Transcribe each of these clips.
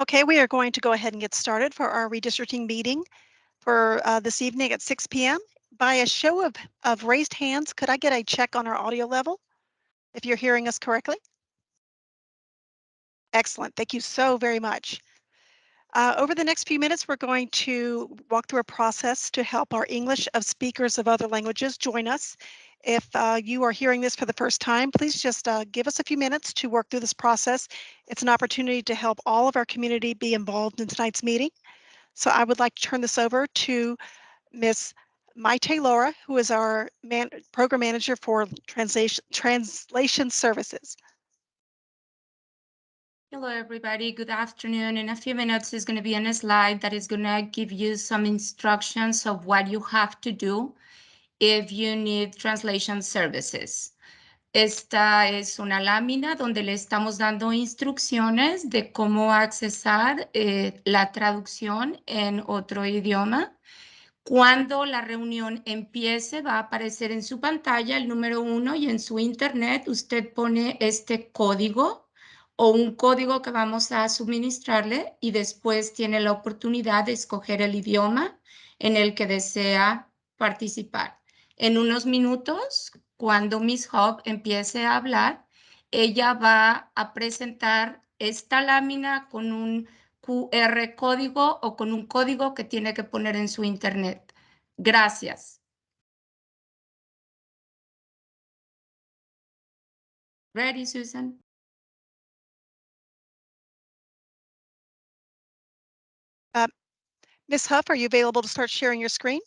Okay, we are going to go ahead and get started for our redistricting meeting for this evening at 6 p.m. By a show of raised hands, could I get a check on our audio level if you're hearing us correctly? Excellent. Thank you so very much. Over the next few minutes, we're going to walk through a process to help our English of speakers of other languages join us. If you are hearing this for the first time, please just give us a few minutes to work through this process. It's an opportunity to help all of our community be involved in tonight's meeting. So I would like to turn this over to Miss Maite Laura, who is our program manager for translation services. Hello, everybody. Good afternoon. In a few minutes, is going to be on a slide that is going to give you some instructions of what you have to do if you need translation services. Esta es una lámina donde le estamos dando instrucciones de cómo accesar la traducción en otro idioma. Cuando la reunión empiece, va a aparecer en su pantalla el número 1 y en su internet usted pone este código o un código que vamos a suministrarle y después tiene la oportunidad de escoger el idioma en el que desea participar. En unos minutos, cuando Miss Hub empiece a hablar, ella va a presentar esta lámina con un QR código o con un código que tiene que poner en su internet. Gracias. Ready, Susan? Ms. Huff, are you available to start sharing your screen?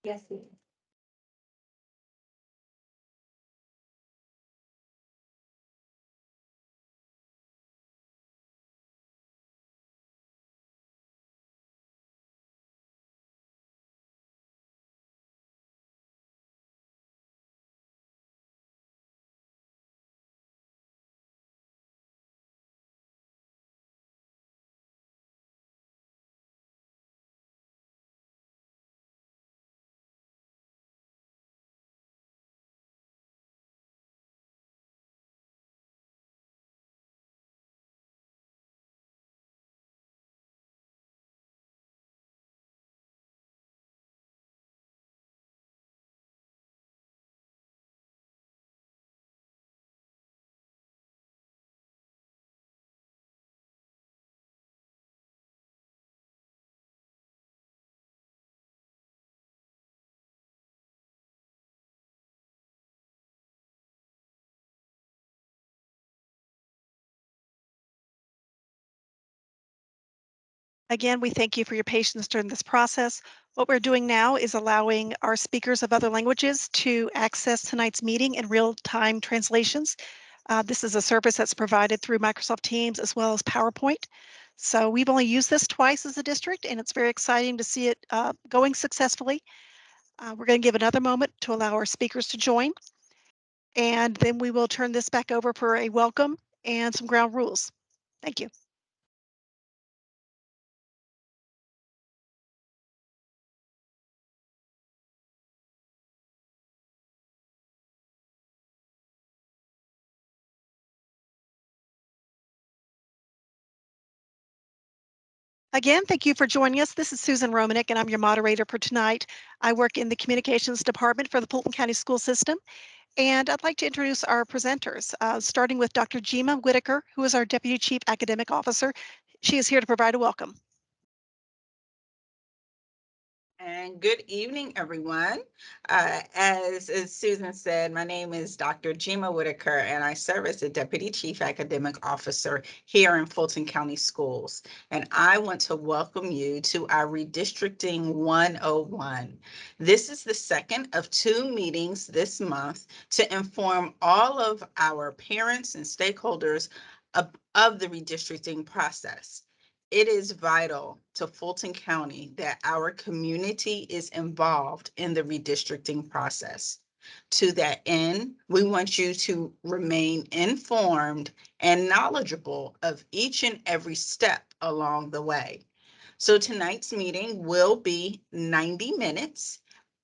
Yes. Again, we thank you for your patience during this process. What we're doing now is allowing our speakers of other languages to access tonight's meeting in real-time translations. This is a service that's provided through Microsoft Teams as well as PowerPoint. So we've only used this twice as a district, and it's very exciting to see it going successfully. We're going to give another moment to allow our speakers to join, and then we will turn this back over for a welcome and some ground rules. Thank you. Again, thank you for joining us. This is Susan Romanek, and I'm your moderator for tonight. I work in the communications department for the Fulton County School System, and I'd like to introduce our presenters, starting with Dr. Jima Whitaker, who is our Deputy Chief Academic Officer. She is here to provide a welcome. And good evening, everyone. As Susan said, my name is Dr. Jima Whitaker, and I serve as the Deputy Chief Academic Officer here in Fulton County Schools. And I want to welcome you to our Redistricting 101. This is the second of 2 meetings this month to inform all of our parents and stakeholders of the redistricting process. It is vital to Fulton County that our community is involved in the redistricting process. To that end, we want you to remain informed and knowledgeable of each and every step along the way. So tonight's meeting will be 90 minutes.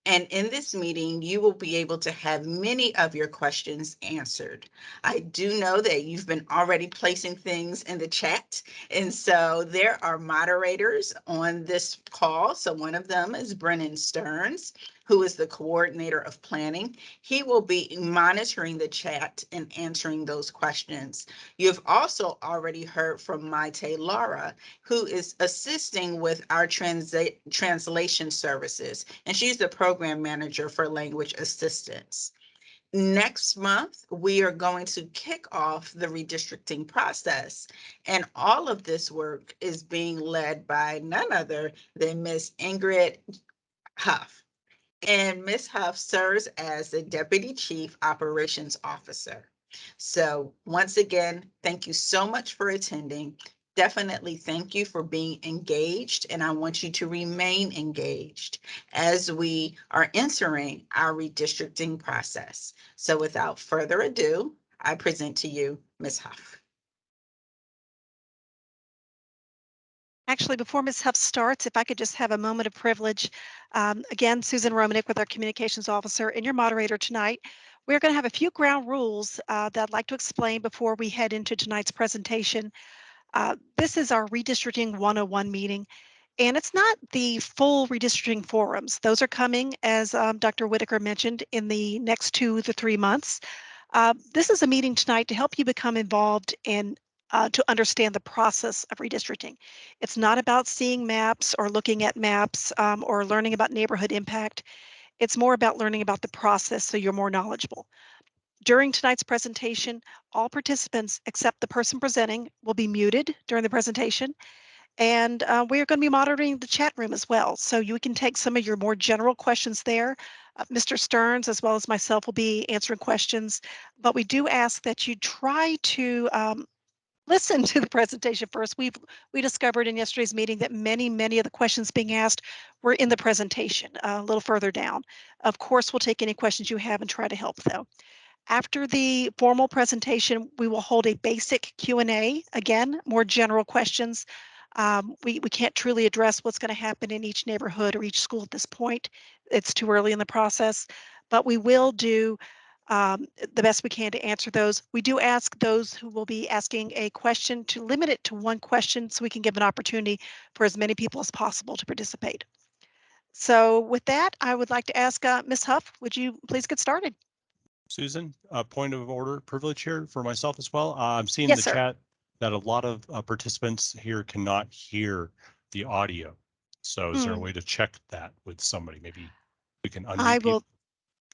And in this meeting, you will be able to have many of your questions answered. I do know that you've been already placing things in the chat. And so there are moderators on this call. So one of them is Brennan Stearns, who is the coordinator of planning. He will be monitoring the chat and answering those questions. You've also already heard from Maite Lara, who is assisting with our translation services, and she's the program manager for language assistance. Next month, we are going to kick off the redistricting process, and all of this work is being led by none other than Ms. Ingrid Huff. And Ms. Huff serves as the Deputy Chief Operations Officer. So once again, thank you so much for attending. Definitely thank you for being engaged, and I want you to remain engaged as we are entering our redistricting process. So without further ado, I present to you Ms. Huff. Actually, before Ms. Huff starts, if I could just have a moment of privilege. Again, Susan Romanek with our Communications Officer and your moderator tonight. We're going to have a few ground rules that I'd like to explain before we head into tonight's presentation. This is our Redistricting 101 meeting, and it's not the full redistricting forums. Those are coming, as Dr. Whitaker mentioned, in the next 2 to 3 months. This is a meeting tonight to help you become involved in to understand the process of redistricting. It's not about seeing maps or looking at maps or learning about neighborhood impact. It's more about learning about the process so you're more knowledgeable. During tonight's presentation, all participants except the person presenting will be muted during the presentation. And we're going to be monitoring the chat room as well. So you can take some of your more general questions there. Mr. Stearns, as well as myself, will be answering questions. But we do ask that you try to listen to the presentation first. We discovered in yesterday's meeting that many of the questions being asked were in the presentation a little further down. Of course, we'll take any questions you have and try to help, though. After the formal presentation, we will hold a basic Q&A. Again, more general questions. We can't truly address what's going to happen in each neighborhood or each school at this point. It's too early in the process, but we will do the best we can to answer those. We do ask those who will be asking a question to limit it to one question so we can give an opportunity for as many people as possible to participate. So with that, I would like to ask Ms. Huff, would you please get started? Susan, a point of order privilege here for myself as well. I'm seeing Yes, the sir. chat that a lot of participants here cannot hear the audio. So is there a way to check that with somebody? Maybe we can unmute people.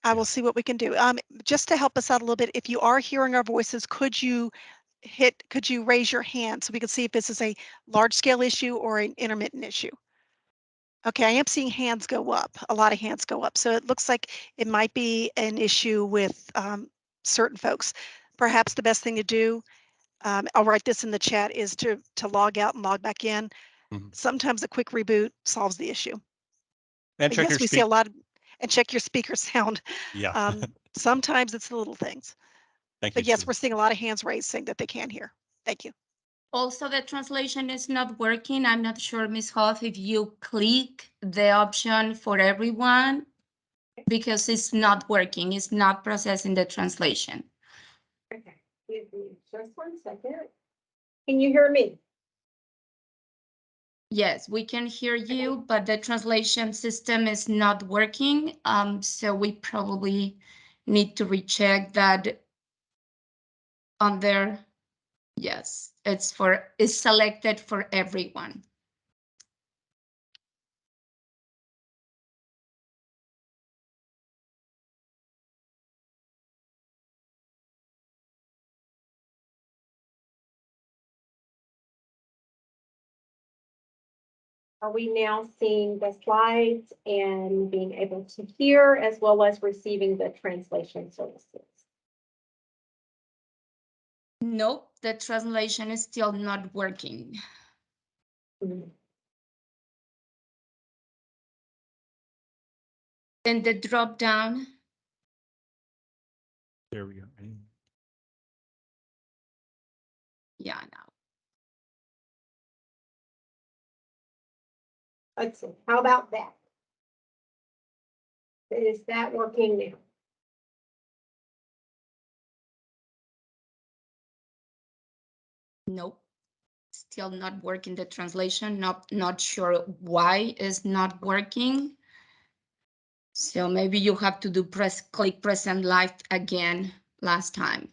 I will see what we can do. Just to help us out a little bit, if you are hearing our voices, could you raise your hand so we can see if this is a large scale issue or an intermittent issue? Okay, I am seeing hands go up, a lot of hands go up. So it looks like it might be an issue with certain folks. Perhaps the best thing to do, I'll write this in the chat, is to log out and log back in. Sometimes a quick reboot solves the issue. And But check yes, your we see a lot of, and check your speaker sound. Yeah. Sometimes it's the little things. Thank you, But yes, Susan. we're seeing a lot of hands raised saying that they can hear. Thank you. Also, the translation is not working. I'm not sure, Ms. Hoff, if you click the option for everyone, because it's not working. It's not processing the translation. Okay, give me just 1 second. Can you hear me? Yes, we can hear you, but the translation system is not working. So we probably need to recheck that on there. Yes, it's selected for everyone. Are we now seeing the slides and being able to hear as well as receiving the translation services? Nope, the translation is still not working. Mhm. Then the drop down. There we go. Yeah, now. Let's see, how about that? Is that working now? Nope. Still not working the translation. Not sure why it's not working. So maybe you have to do click present live again last time.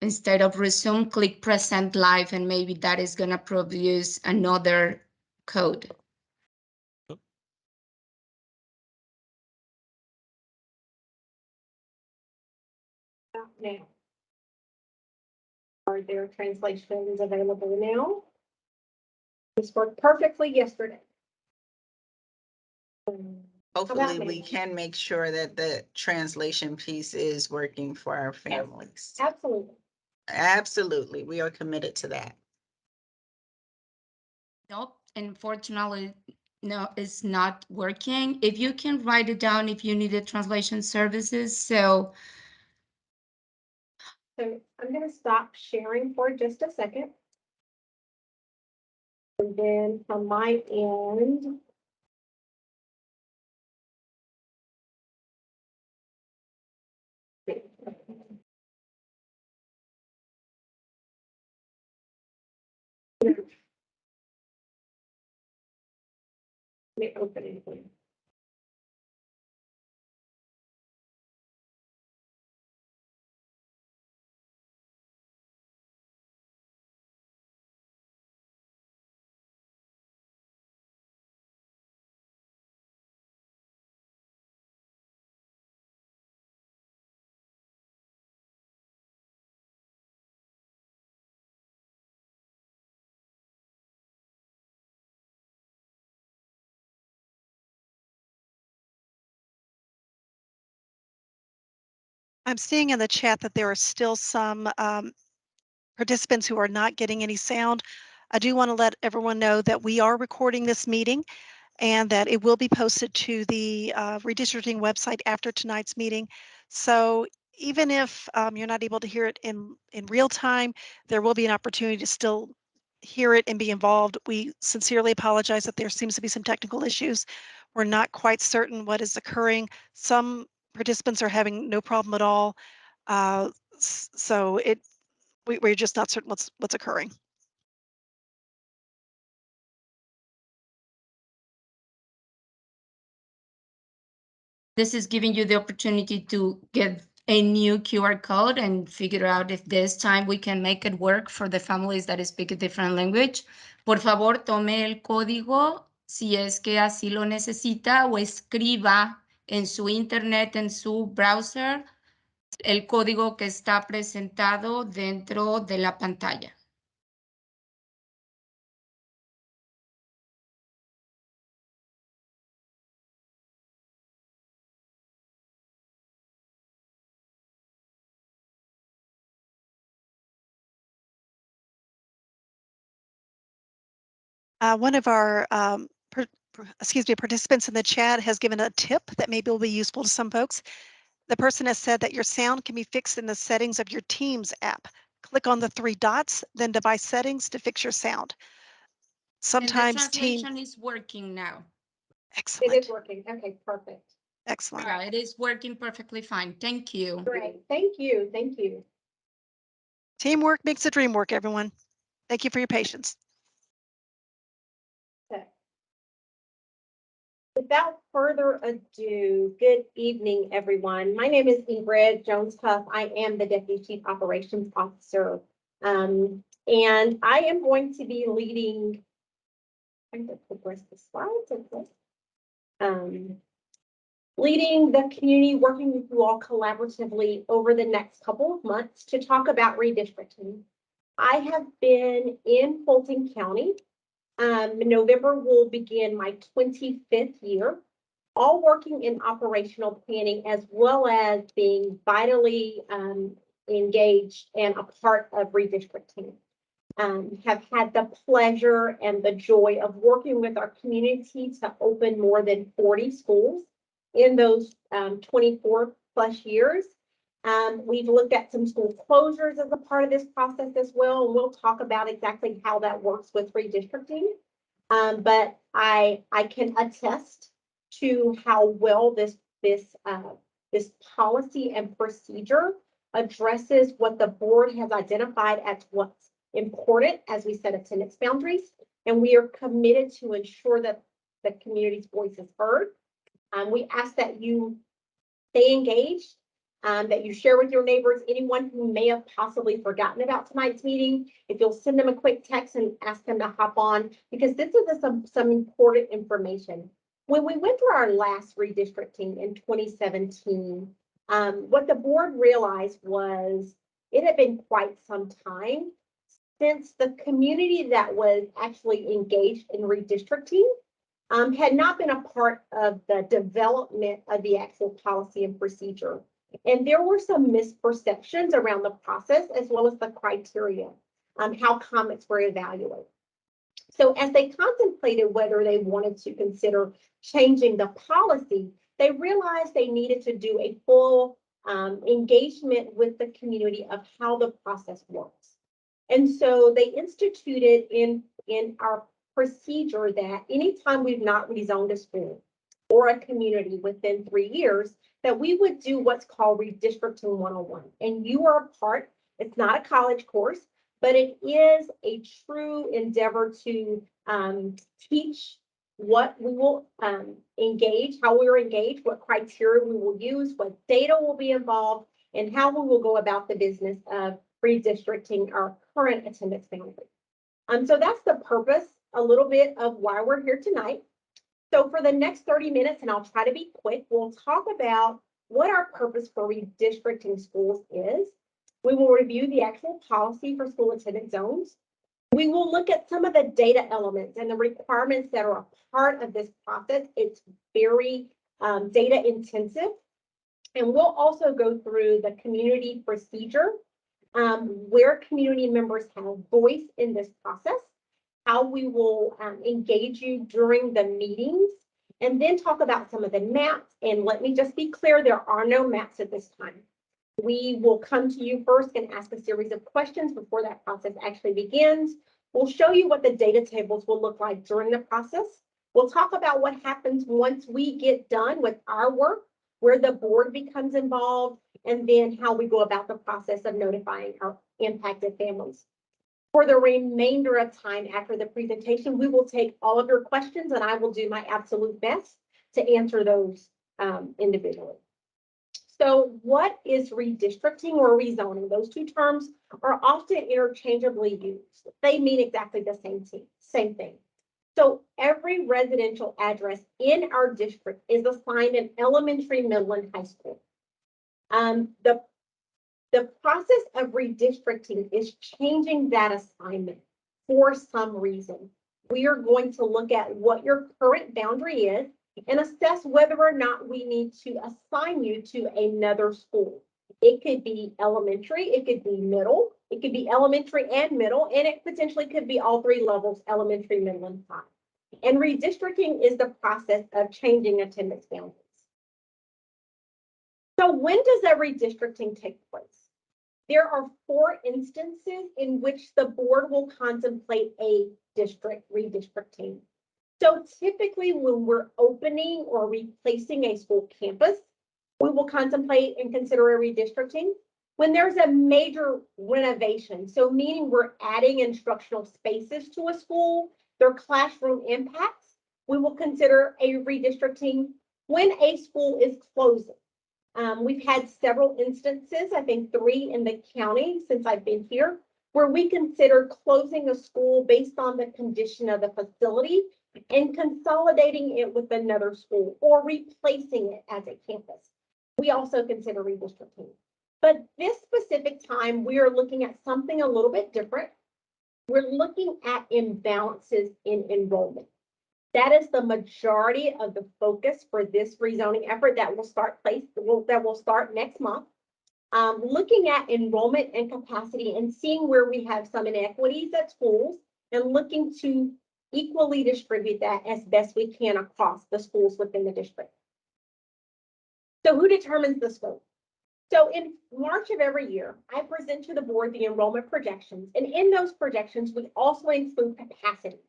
Instead of resume, click present live, and maybe that is gonna produce another code. Now. Are there translations available now? This worked perfectly yesterday. Hopefully we can make sure that the translation piece is working for our families. Absolutely. Absolutely. We are committed to that. Nope, unfortunately, no, it's not working. If you can write it down if you needed translation services. So I'm going to stop sharing for just a second. And then from my end, let me open it again. I'm seeing in the chat that there are still some participants who are not getting any sound. I do want to let everyone know that we are recording this meeting and that it will be posted to the redistricting website after tonight's meeting. So even if you're not able to hear it in real time, there will be an opportunity to still hear it and be involved. We sincerely apologize that there seems to be some technical issues. We're not quite certain what is occurring. Some participants are having no problem at all. So we're just not certain what's occurring. this is giving you the opportunity to get a new QR code and figure out if this time we can make it work for the families that speak a different language. Por favor, tome el código si es que así lo necesita o escriba en su internet, en su browser, el código que está presentado dentro de la pantalla. One of our participants in the chat has given a tip that maybe will be useful to some folks. The person has said that your sound can be fixed in the settings of your Teams app. Click on the 3 dots, then device settings to fix your sound. Sometimes and the translation is working now. Excellent. It is working. Okay, perfect. Excellent. Yeah, it is working perfectly fine. Thank you. Great. Thank you. Thank you. Teamwork makes the dream work, everyone. Thank you for your patience. Okay. Without further ado, good evening, everyone. My name is Ingrid Jones-Huff. I am the Deputy Chief Operations Officer. And I am going to be leading, I'm going to progress the slides. Okay. Leading the community, working with you all collaboratively over the next couple of months to talk about redistricting. I have been in Fulton County. November will begin my 25th year, all working in operational planning as well as being vitally engaged and a part of redistricting. Have had the pleasure and the joy of working with our community to open more than 40 schools in those 24 plus years. We've looked at some school closures as a part of this process as well, and we'll talk about exactly how that works with redistricting. But I can attest to how well this policy and procedure addresses what the board has identified as what's important as we set attendance boundaries. And we are committed to ensure that the community's voice is heard. We ask that you stay engaged, that you share with your neighbors, anyone who may have possibly forgotten about tonight's meeting. If you'll send them a quick text and ask them to hop on, because this is some important information. When we went through our last redistricting in 2017, what the board realized was it had been quite some time since the community that was actually engaged in redistricting had not been a part of the development of the actual policy and procedure. And there were some misperceptions around the process as well as the criteria, how comments were evaluated. So as they contemplated whether they wanted to consider changing the policy, they realized they needed to do a full engagement with the community of how the process works. And so they instituted in our procedure that anytime we've not rezoned a school or a community within 3 years, that we would do what's called Redistricting 101. And you are a part, it's not a college course, but it is a true endeavor to teach what we will engage, how we are engaged, what criteria we will use, what data will be involved, and how we will go about the business of redistricting our current attendance boundary. So that's the purpose, a little bit of why we're here tonight. So for the next 30 minutes, and I'll try to be quick, we'll talk about what our purpose for redistricting schools is. We will review the actual policy for school attendance zones. We will look at some of the data elements and the requirements that are a part of this process. It's very data intensive. And we'll also go through the community procedure, where community members have voice in this process, how we will engage you during the meetings, and then talk about some of the maps. And let me just be clear, there are no maps at this time. We will come to you first and ask a series of questions before that process actually begins. We'll show you what the data tables will look like during the process. We'll talk about what happens once we get done with our work, where the board becomes involved, and then how we go about the process of notifying our impacted families. For the remainder of time after the presentation, we will take all of your questions and I will do my absolute best to answer those individually. So what is redistricting or rezoning? Those two terms are often interchangeably used. They mean exactly the same thing. So every residential address in our district is assigned an elementary, middle, and high school. The process of redistricting is changing that assignment for some reason. We are going to look at what your current boundary is and assess whether or not we need to assign you to another school. It could be elementary, it could be middle, it could be elementary and middle, and it potentially could be all three levels, elementary, middle, and high. And redistricting is the process of changing attendance boundaries. So when does that redistricting take place? There are 4 instances in which the board will contemplate a district redistricting. So typically when we're opening or replacing a school campus, we will contemplate and consider a redistricting. When there's a major renovation, so meaning we're adding instructional spaces to a school, their classroom impacts, we will consider a redistricting. When a school is closing, we've had several instances, I think 3 in the county since I've been here, where we consider closing a school based on the condition of the facility and consolidating it with another school or replacing it as a campus. We also consider redistricting. But this specific time, we are looking at something a little bit different. We're looking at imbalances in enrollment. That is the majority of the focus for this rezoning effort that will start next month. Looking at enrollment and capacity and seeing where we have some inequities at schools and looking to equally distribute that as best we can across the schools within the district. So who determines the scope? So in March of every year, I present to the board the enrollment projections. And in those projections, we also include capacity.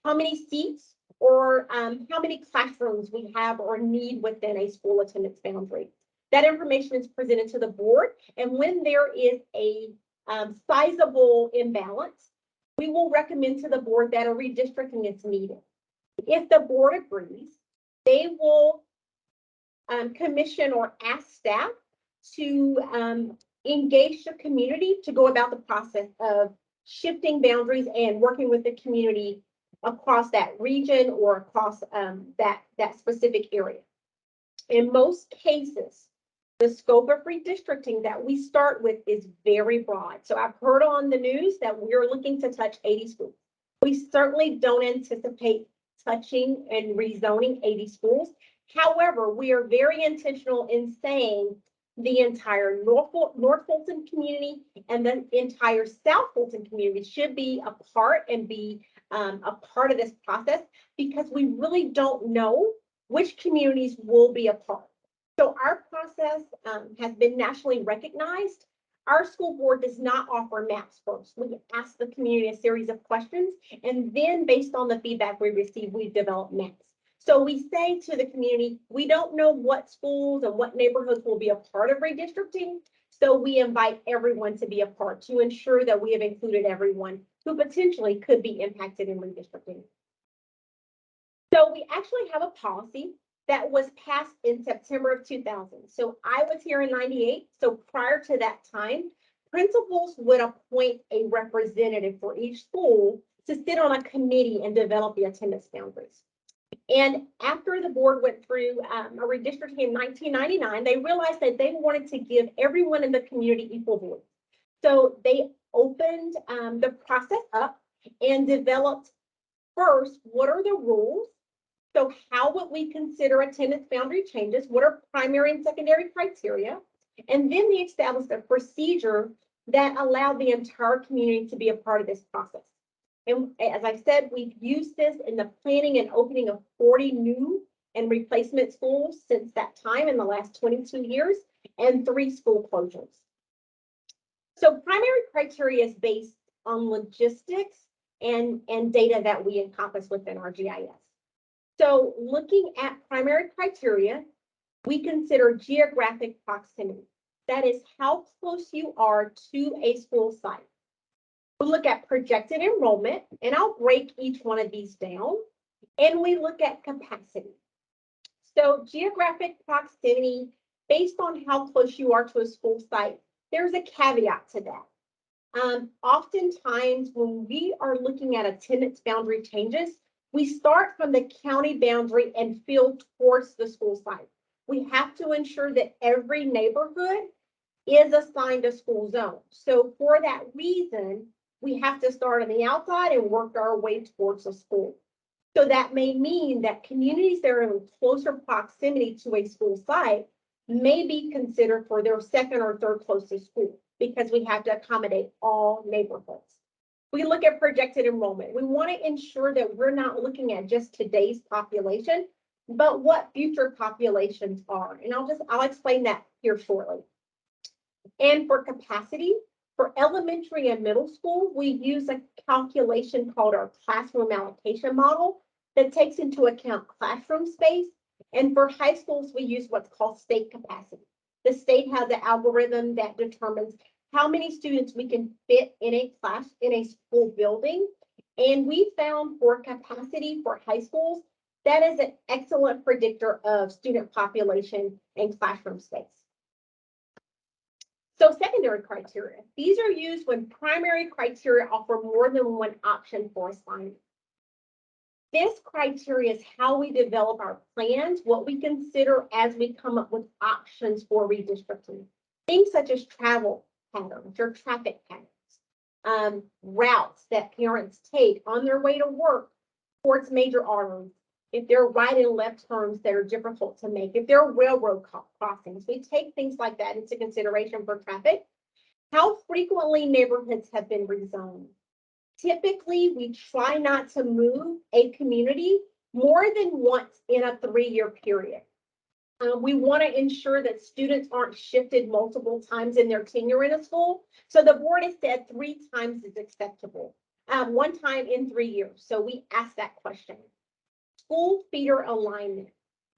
How many seats or how many classrooms we have or need within a school attendance boundary. That information is presented to the board, and when there is a sizable imbalance, we will recommend to the board that a redistricting is needed. If the board agrees, they will commission or ask staff to engage the community to go about the process of shifting boundaries and working with the community across that region or across that specific area. In most cases, the scope of redistricting that we start with is very broad. So I've heard on the news that we're looking to touch 80 schools. We certainly don't anticipate touching and rezoning 80 schools. However, we are very intentional in saying the entire North Fulton community and the entire South Fulton community should be a part and be a part of this process, because we really don't know which communities will be a part. So our process has been nationally recognized. Our school board does not offer maps first. We ask the community a series of questions, and then based on the feedback we receive, we develop maps. So we say to the community, we don't know what schools and what neighborhoods will be a part of redistricting. So we invite everyone to be a part to ensure that we have included everyone who potentially could be impacted in redistricting. So we actually have a policy that was passed in September of 2000. So I was here in 98. So prior to that time, principals would appoint a representative for each school to sit on a committee and develop the attendance boundaries. And after the board went through a redistricting in 1999, they realized that they wanted to give everyone in the community equal voice. So they opened the process up and developed first, what are the rules? So how would we consider attendance boundary changes? What are primary and secondary criteria? And then they established a procedure that allowed the entire community to be a part of this process. And as I said, we've used this in the planning and opening of 40 new and replacement schools since that time in the last 22 years, and 3 school closures. So primary criteria is based on logistics and data that we encompass within our GIS. So looking at primary criteria, we consider geographic proximity. That is how close you are to a school site. We look at projected enrollment, and I'll break each one of these down, and we look at capacity. So geographic proximity, based on how close you are to a school site, there's a caveat to that. Oftentimes when we are looking at attendance boundary changes, we start from the county boundary and field towards the school site. We have to ensure that every neighborhood is assigned a school zone. So for that reason, we have to start on the outside and work our way towards a school. So that may mean that communities that are in closer proximity to a school site may be considered for their second or third closest school, because we have to accommodate all neighborhoods. We look at projected enrollment. We want to ensure that we're not looking at just today's population, but what future populations are. And I'll explain that here shortly. And for capacity, for elementary and middle school, we use a calculation called our classroom allocation model that takes into account classroom space. And for high schools, we use what's called state capacity. The state has an algorithm that determines how many students we can fit in a class in a school building. And we found for capacity for high schools, that is an excellent predictor of student population and classroom space. So secondary criteria, these are used when primary criteria offer more than one option for assignment. This criteria is how we develop our plans, what we consider as we come up with options for redistricting. Things such as travel patterns or traffic patterns, routes that parents take on their way to work towards major arteries, if there are right and left turns that are difficult to make, if there are railroad crossings, we take things like that into consideration for traffic. How frequently neighborhoods have been rezoned. Typically, we try not to move a community more than once in a 3-year period. We want to ensure that students aren't shifted multiple times in their tenure in a school. So the board has said 3 times is acceptable, 1 time in 3 years. So we ask that question. School feeder alignment.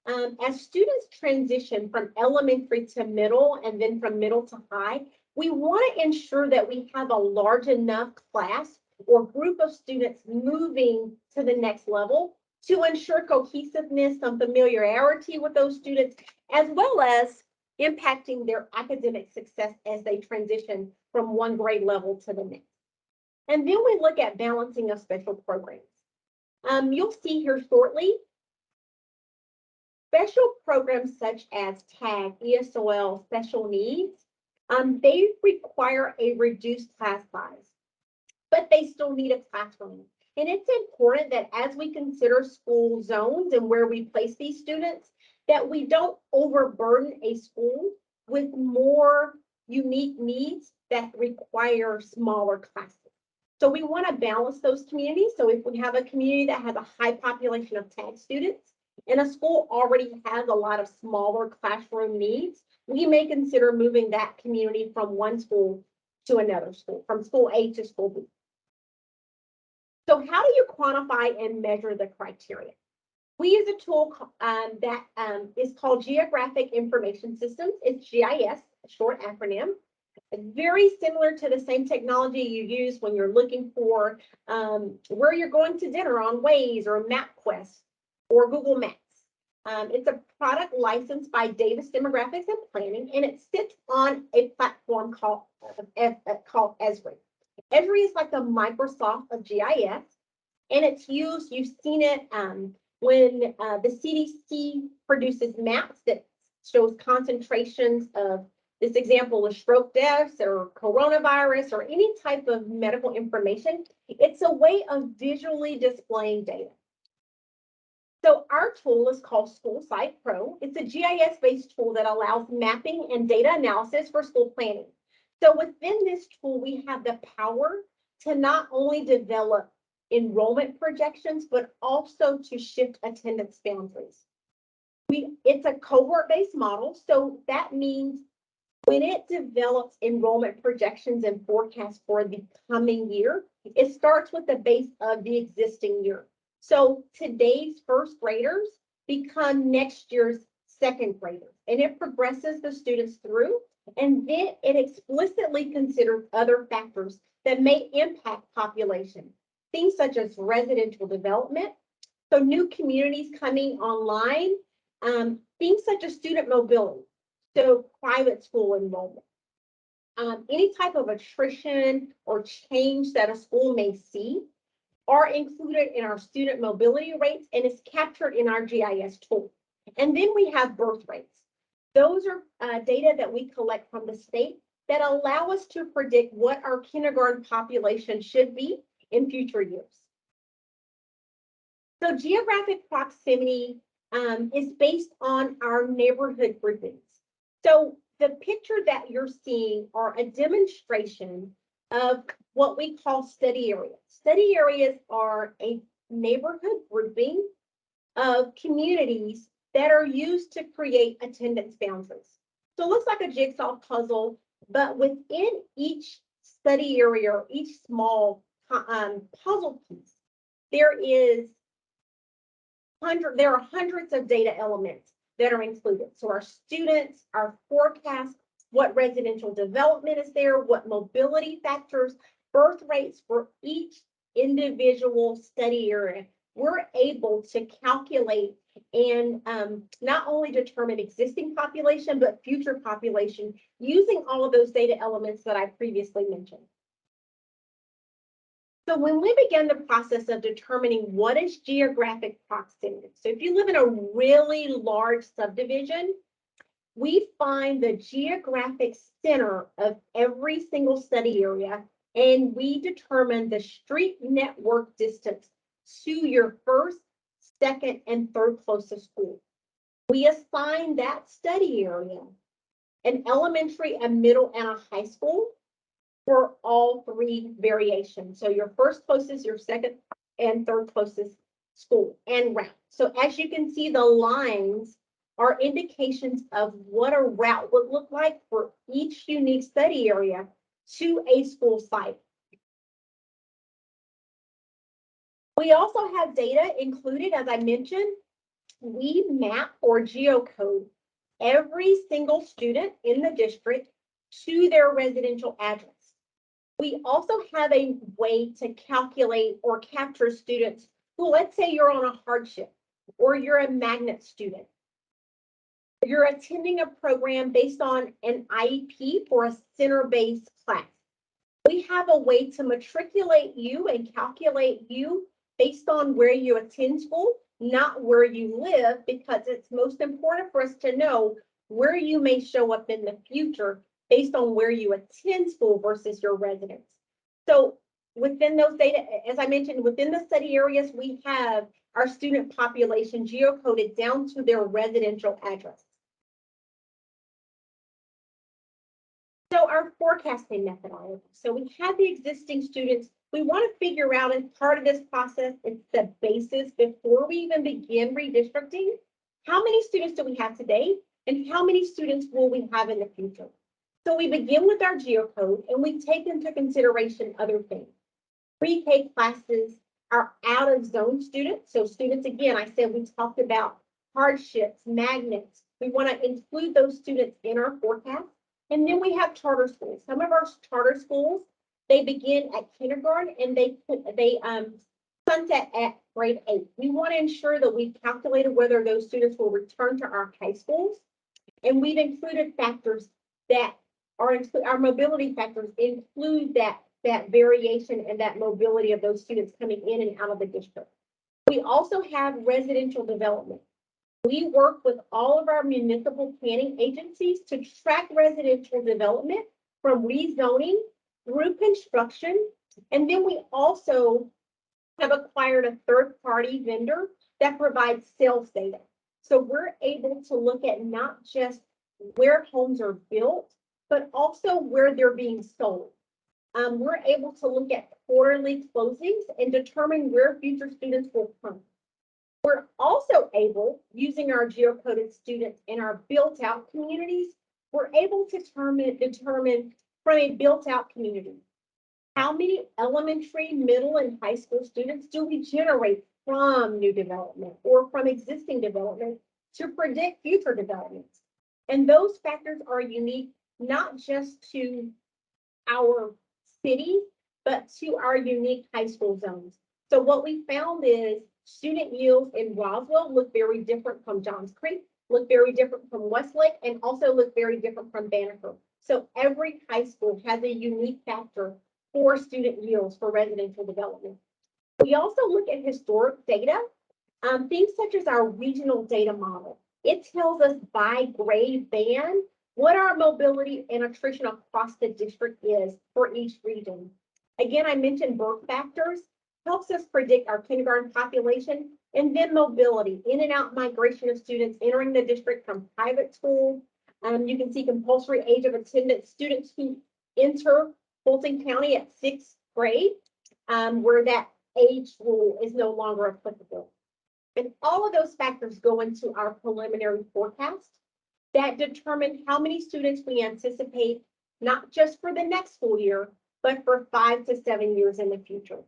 As students transition from elementary to middle and then from middle to high, we want to ensure that we have a large enough class or group of students moving to the next level to ensure cohesiveness, some familiarity with those students, as well as impacting their academic success as they transition from one grade level to the next. And then we look at balancing of special programs. You'll see here shortly, special programs such as TAG, ESOL, special needs, they require a reduced class size, but they still need a classroom. And it's important that as we consider school zones and where we place these students, that we don't overburden a school with more unique needs that require smaller classes. So we want to balance those communities. So if we have a community that has a high population of TAG students and a school already has a lot of smaller classroom needs, we may consider moving that community from one school to another school, from school A to school B. So how do you quantify and measure the criteria? We use a tool that is called Geographic Information Systems. It's GIS, a short acronym. Very similar to the same technology you use when you're looking for where you're going to dinner on Waze or MapQuest or Google Maps. It's a product licensed by Davis Demographics and Planning, and it sits on a platform called Esri. Esri is like the Microsoft of GIS, and it's used, you've seen it when the CDC produces maps that shows concentrations of, this example is stroke deaths or coronavirus or any type of medical information. It's a way of visually displaying data. So our tool is called SchoolSite Pro. It's a GIS-based tool that allows mapping and data analysis for school planning. So within this tool, we have the power to not only develop enrollment projections, but also to shift attendance boundaries. It's a cohort-based model, so that means when it develops enrollment projections and forecasts for the coming year, it starts with the base of the existing year. So today's first graders become next year's second graders, and it progresses the students through, and then it explicitly considers other factors that may impact population. Things such as residential development, so new communities coming online, things such as student mobility, so private school enrollment, any type of attrition or change that a school may see are included in our student mobility rates and is captured in our GIS tool. And then we have birth rates. Those are data that we collect from the state that allow us to predict what our kindergarten population should be in future years. So geographic proximity is based on our neighborhood groupings. So the picture that you're seeing are a demonstration of what we call study areas. Study areas are a neighborhood grouping of communities that are used to create attendance boundaries. So it looks like a jigsaw puzzle, but within each study area or each small puzzle piece, there are hundreds of data elements that are included. So our students, our forecast, what residential development is there, what mobility factors, birth rates for each individual study area. We're able to calculate and not only determine existing population, but future population using all of those data elements that I previously mentioned. So when we begin the process of determining what is geographic proximity, so if you live in a really large subdivision, we find the geographic center of every single study area, and we determine the street network distance to your first, second, and third closest school. We assign that study area an elementary, a middle, and a high school for all three variations. So your first closest, your second, and third closest school and route. So as you can see, the lines are indications of what a route would look like for each unique study area to a school site. We also have data included, as I mentioned, we map or geocode every single student in the district to their residential address. We also have a way to calculate or capture students who, let's say you're on a hardship or you're a magnet student. You're attending a program based on an IEP for a center-based class. We have a way to matriculate you and calculate you based on where you attend school, not where you live, because it's most important for us to know where you may show up in the future based on where you attend school versus your residence. So within those data, as I mentioned, within the study areas, we have our student population geocoded down to their residential address. So our forecasting methodology. So we have the existing students. We want to figure out, as part of this process, it's the basis before we even begin redistricting. How many students do we have today? And how many students will we have in the future? So we begin with our geocode and we take into consideration other things. Pre-K classes are out of zone students. So students, again, I said we talked about hardships, magnets. We want to include those students in our forecast. And then we have charter schools. Some of our charter schools, they begin at kindergarten and they sunset at grade 8. We want to ensure that we've calculated whether those students will return to our high schools. And we've included factors that are our mobility factors include that variation and that mobility of those students coming in and out of the district. We also have residential development. We work with all of our municipal planning agencies to track residential development from rezoning through construction. And then we also have acquired a third-party vendor that provides sales data. So we're able to look at not just where homes are built, but also where they're being sold. We're able to look at quarterly closings and determine where future students will come. We're also able, using our geocoded students in our built-out communities, we're able to determine from a built-out community, how many elementary, middle, and high school students do we generate from new development or from existing development to predict future developments. And those factors are unique, not just to our city, but to our unique high school zones. So what we found is student yields in Roswell look very different from Johns Creek, look very different from Westlake, and also look very different from Banneker. So every high school has a unique factor for student yields for residential development. We also look at historic data, things such as our regional data model. It tells us by grade band what our mobility and attrition across the district is for each region. Again, I mentioned birth factors, helps us predict our kindergarten population, and then mobility, in and out migration of students entering the district from private school. You can see compulsory age of attendance, students who enter Fulton County at 6th grade, where that age rule is no longer applicable. And all of those factors go into our preliminary forecast that determine how many students we anticipate, not just for the next school year, but for 5 to 7 years in the future.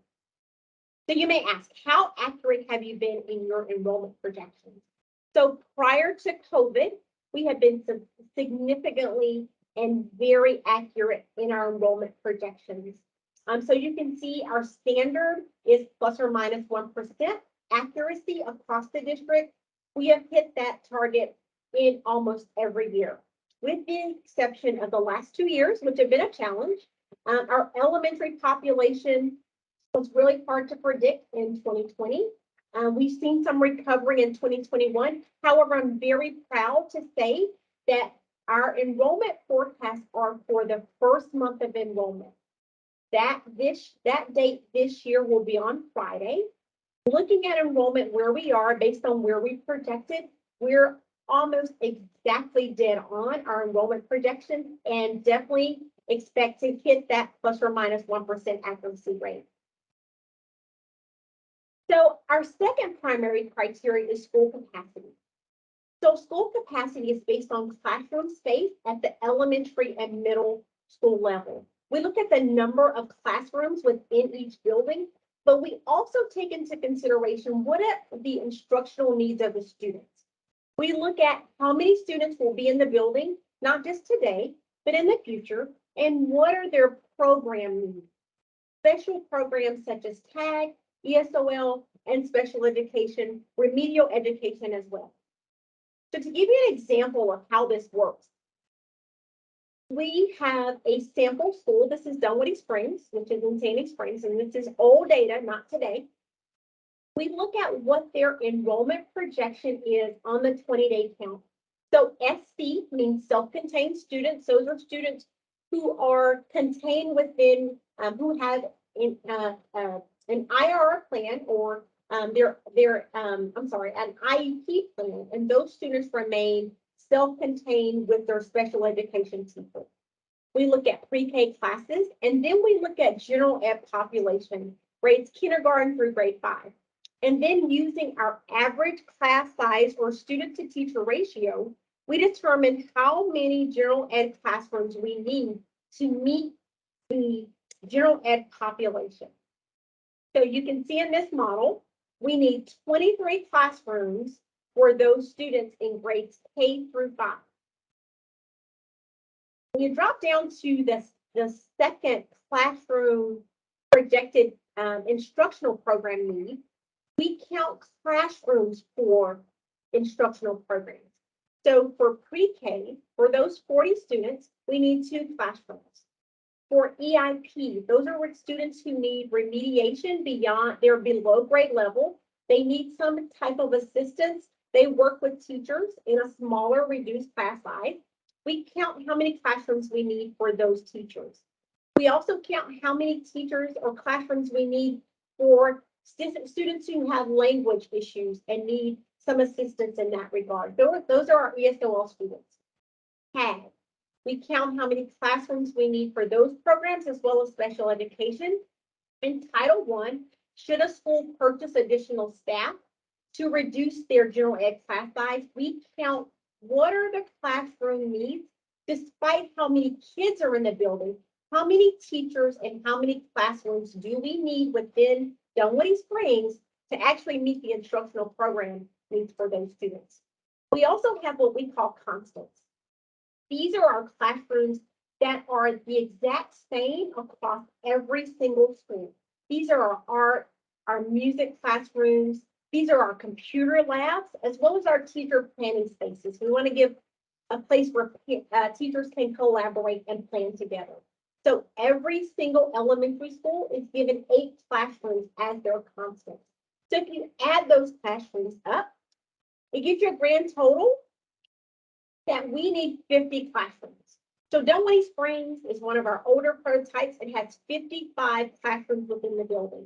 So you may ask, how accurate have you been in your enrollment projections? So prior to COVID, we have been significantly and very accurate in our enrollment projections. So you can see our standard is plus or minus 1% accuracy across the district. We have hit that target in almost every year, with the exception of the last 2 years, which have been a challenge. Our elementary population was really hard to predict in 2020. We've seen some recovery in 2021. However, I'm very proud to say that our enrollment forecasts are for the first month of enrollment. That date this year will be on Friday. Looking at enrollment where we are based on where we projected, we're almost exactly dead on our enrollment projection and definitely expect to hit that plus or minus 1% accuracy rate. So our second primary criteria is school capacity. So school capacity is based on classroom space at the elementary and middle school level. We look at the number of classrooms within each building. But we also take into consideration what are the instructional needs of the students. We look at how many students will be in the building, not just today, but in the future, and what are their program needs. Special programs such as TAG, ESOL, and special education, remedial education as well. So to give you an example of how this works, we have a sample school. This is Dunwoody Springs, which is in Sandy Springs, and this is old data, not today. We look at what their enrollment projection is on the 20-day count. So SC means self-contained students. Those are students who are contained within, who have an IR plan or an IEP plan, and those students remain self-contained with their special education teacher. We look at pre-K classes, and then we look at general ed population, grades kindergarten through grade 5. And then using our average class size or student to teacher ratio, we determine how many general ed classrooms we need to meet the general ed population. So you can see in this model, we need 23 classrooms for those students in grades K through 5. When you drop down to the second classroom projected instructional program need, we count classrooms for instructional programs. So for pre-K, for those 40 students, we need 2 classrooms. For EIP, those are with students who need remediation beyond their below grade level. They need some type of assistance. They work with teachers in a smaller, reduced class size. We count how many classrooms we need for those teachers. We also count how many teachers or classrooms we need for students who have language issues and need some assistance in that regard. Those are our ESOL students. TAG. We count how many classrooms we need for those programs as well as special education. In Title I, should a school purchase additional staff to reduce their general ed class size, we count what are the classroom needs despite how many kids are in the building, how many teachers and how many classrooms do we need within Dunwoody Springs to actually meet the instructional program needs for those students. We also have what we call constants. These are our classrooms that are the exact same across every single school. These are our art, our music classrooms. These are our computer labs, as well as our teacher planning spaces. We want to give a place where teachers can collaborate and plan together. So every single elementary school is given 8 classrooms as their constant. So if you add those classrooms up, it gives you a grand total that we need 50 classrooms. So Dunwoody Springs is one of our older prototypes. It has 55 classrooms within the building.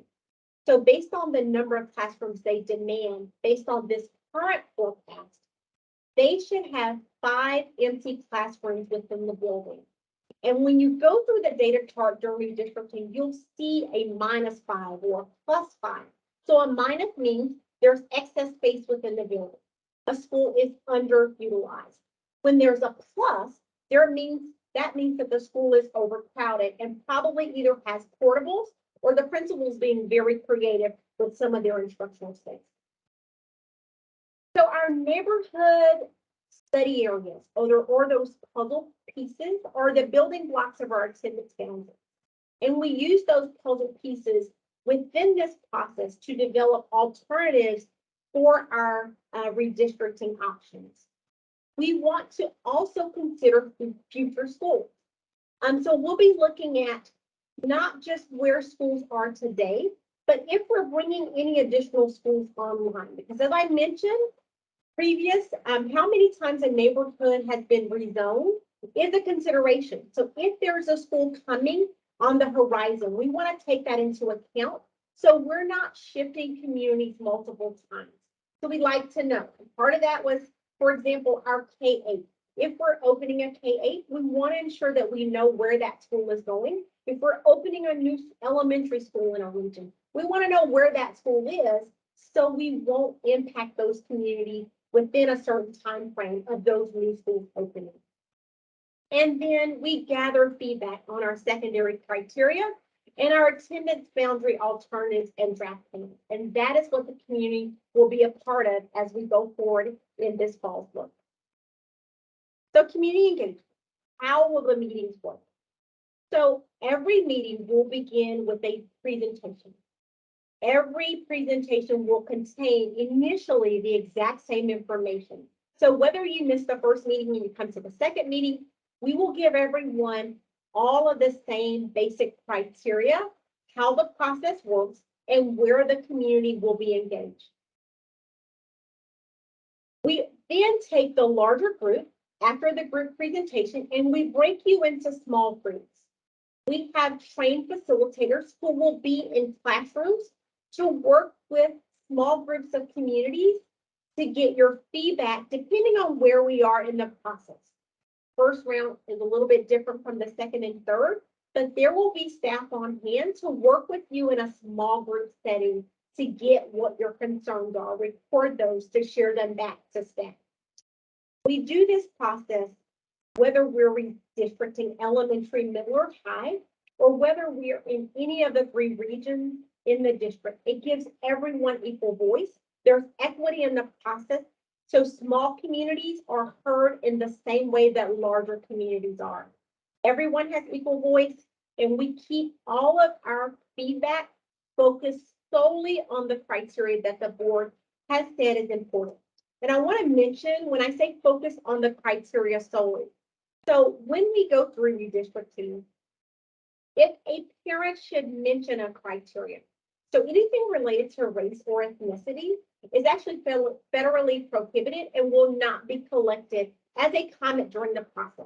So based on the number of classrooms they demand, based on this current forecast, they should have 5 empty classrooms within the building. And when you go through the data chart during redistricting, you'll see a -5 or +5. So a minus means there's excess space within the building. A school is underutilized. When there's a plus, that means that the school is overcrowded and probably either has portables or the principal's being very creative with some of their instructional space. So our neighborhood study areas or those puzzle pieces are the building blocks of our attendance boundaries. And we use those puzzle pieces within this process to develop alternatives for our redistricting options. We want to also consider future schools. So we'll be looking at not just where schools are today, but if we're bringing any additional schools online. Because as I mentioned previous, how many times a neighborhood has been rezoned is a consideration. So if there's a school coming on the horizon, we want to take that into account. So we're not shifting communities multiple times. So we like to know. Part of that was, for example, our K-8. If we're opening a K-8, we want to ensure that we know where that school is going. If we're opening a new elementary school in our region, we want to know where that school is so we won't impact those communities within a certain time frame of those new schools opening. And then we gather feedback on our secondary criteria. and our attendance boundary alternatives and draft plans. And that is what the community will be a part of as we go forward in this fall's work. So community engagement, how will the meetings work? So every meeting will begin with a presentation. Every presentation will contain initially the exact same information. So whether you miss the first meeting and you come to the second meeting, we will give everyone all of the same basic criteria, how the process works, and where the community will be engaged. We then take the larger group after the group presentation and we break you into small groups. We have trained facilitators who will be in classrooms to work with small groups of communities to get your feedback depending on where we are in the process. First round is a little bit different from the second and third, but there will be staff on hand to work with you in a small group setting to get what your concerns are, record those to share them back to staff. We do this process whether we're redistricting elementary, middle, or high, or whether we're in any of the 3 regions in the district. It gives everyone equal voice. There's equity in the process, so small communities are heard in the same way that larger communities are. Everyone has equal voice, and we keep all of our feedback focused solely on the criteria that the board has said is important. And I want to mention, when I say focus on the criteria solely, so when we go through redistricting, if a parent should mention a criteria, so anything related to race or ethnicity is actually federally prohibited and will not be collected as a comment during the process.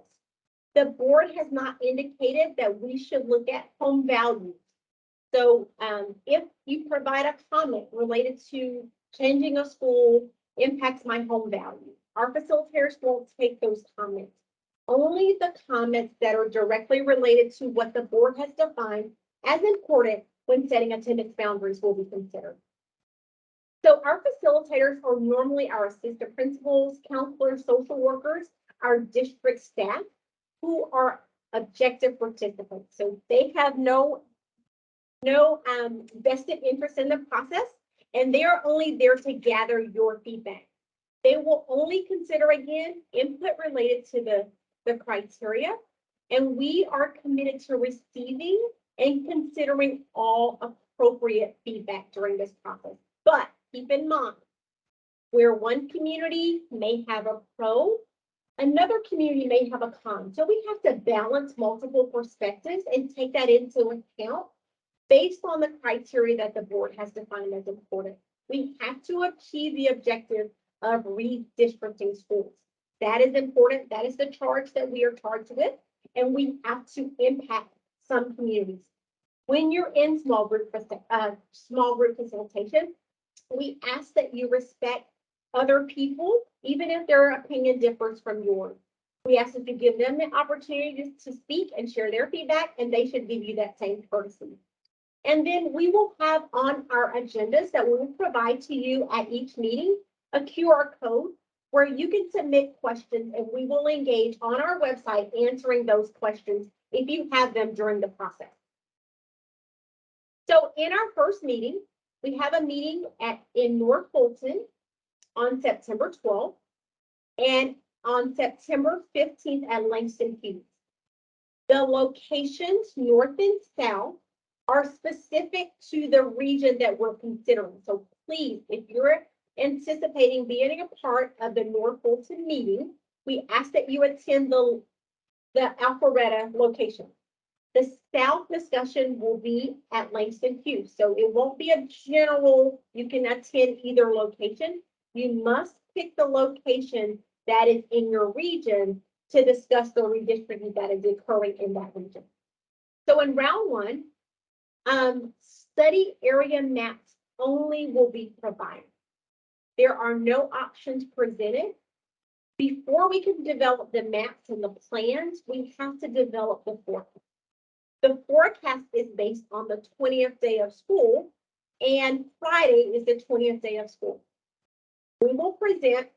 The board has not indicated that we should look at home values. So if you provide a comment related to changing a school impacts my home value, our facilitators won't take those comments. Only the comments that are directly related to what the board has defined as important when setting attendance boundaries will be considered. So our facilitators are normally our assistant principals, counselors, social workers, our district staff, who are objective participants. So they have no vested interest in the process, and they are only there to gather your feedback. They will only consider, again, input related to the criteria, and we are committed to receiving and considering all appropriate feedback during this process. But keep in mind, where one community may have a pro, another community may have a con. So we have to balance multiple perspectives and take that into account based on the criteria that the board has defined as important. We have to achieve the objective of redistricting schools. That is important. That is the charge that we are charged with, and we have to impact some communities. When you're in small group facilitation, we ask that you respect other people, even if their opinion differs from yours. We ask that you give them the opportunity to speak and share their feedback, and they should give you that same courtesy. And then we will have on our agendas that we will provide to you at each meeting a QR code where you can submit questions, and we will engage on our website answering those questions if you have them during the process. So in our first meeting, we have a meeting in North Fulton on September 12th and on September 15th at Langston Hughes. The locations north and south are specific to the region that we're considering. So please, if you're anticipating being a part of the North Fulton meeting, we ask that you attend the Alpharetta location. The South discussion will be at Langston Hughes. So it won't be a general, you can attend either location. You must pick the location that is in your region to discuss the redistricting that is occurring in that region. So in round 1, study area maps only will be provided. There are no options presented. Before we can develop the maps and the plans, we have to develop the forecast. The forecast is based on the 20th day of school, and Friday is the 20th day of school. We will present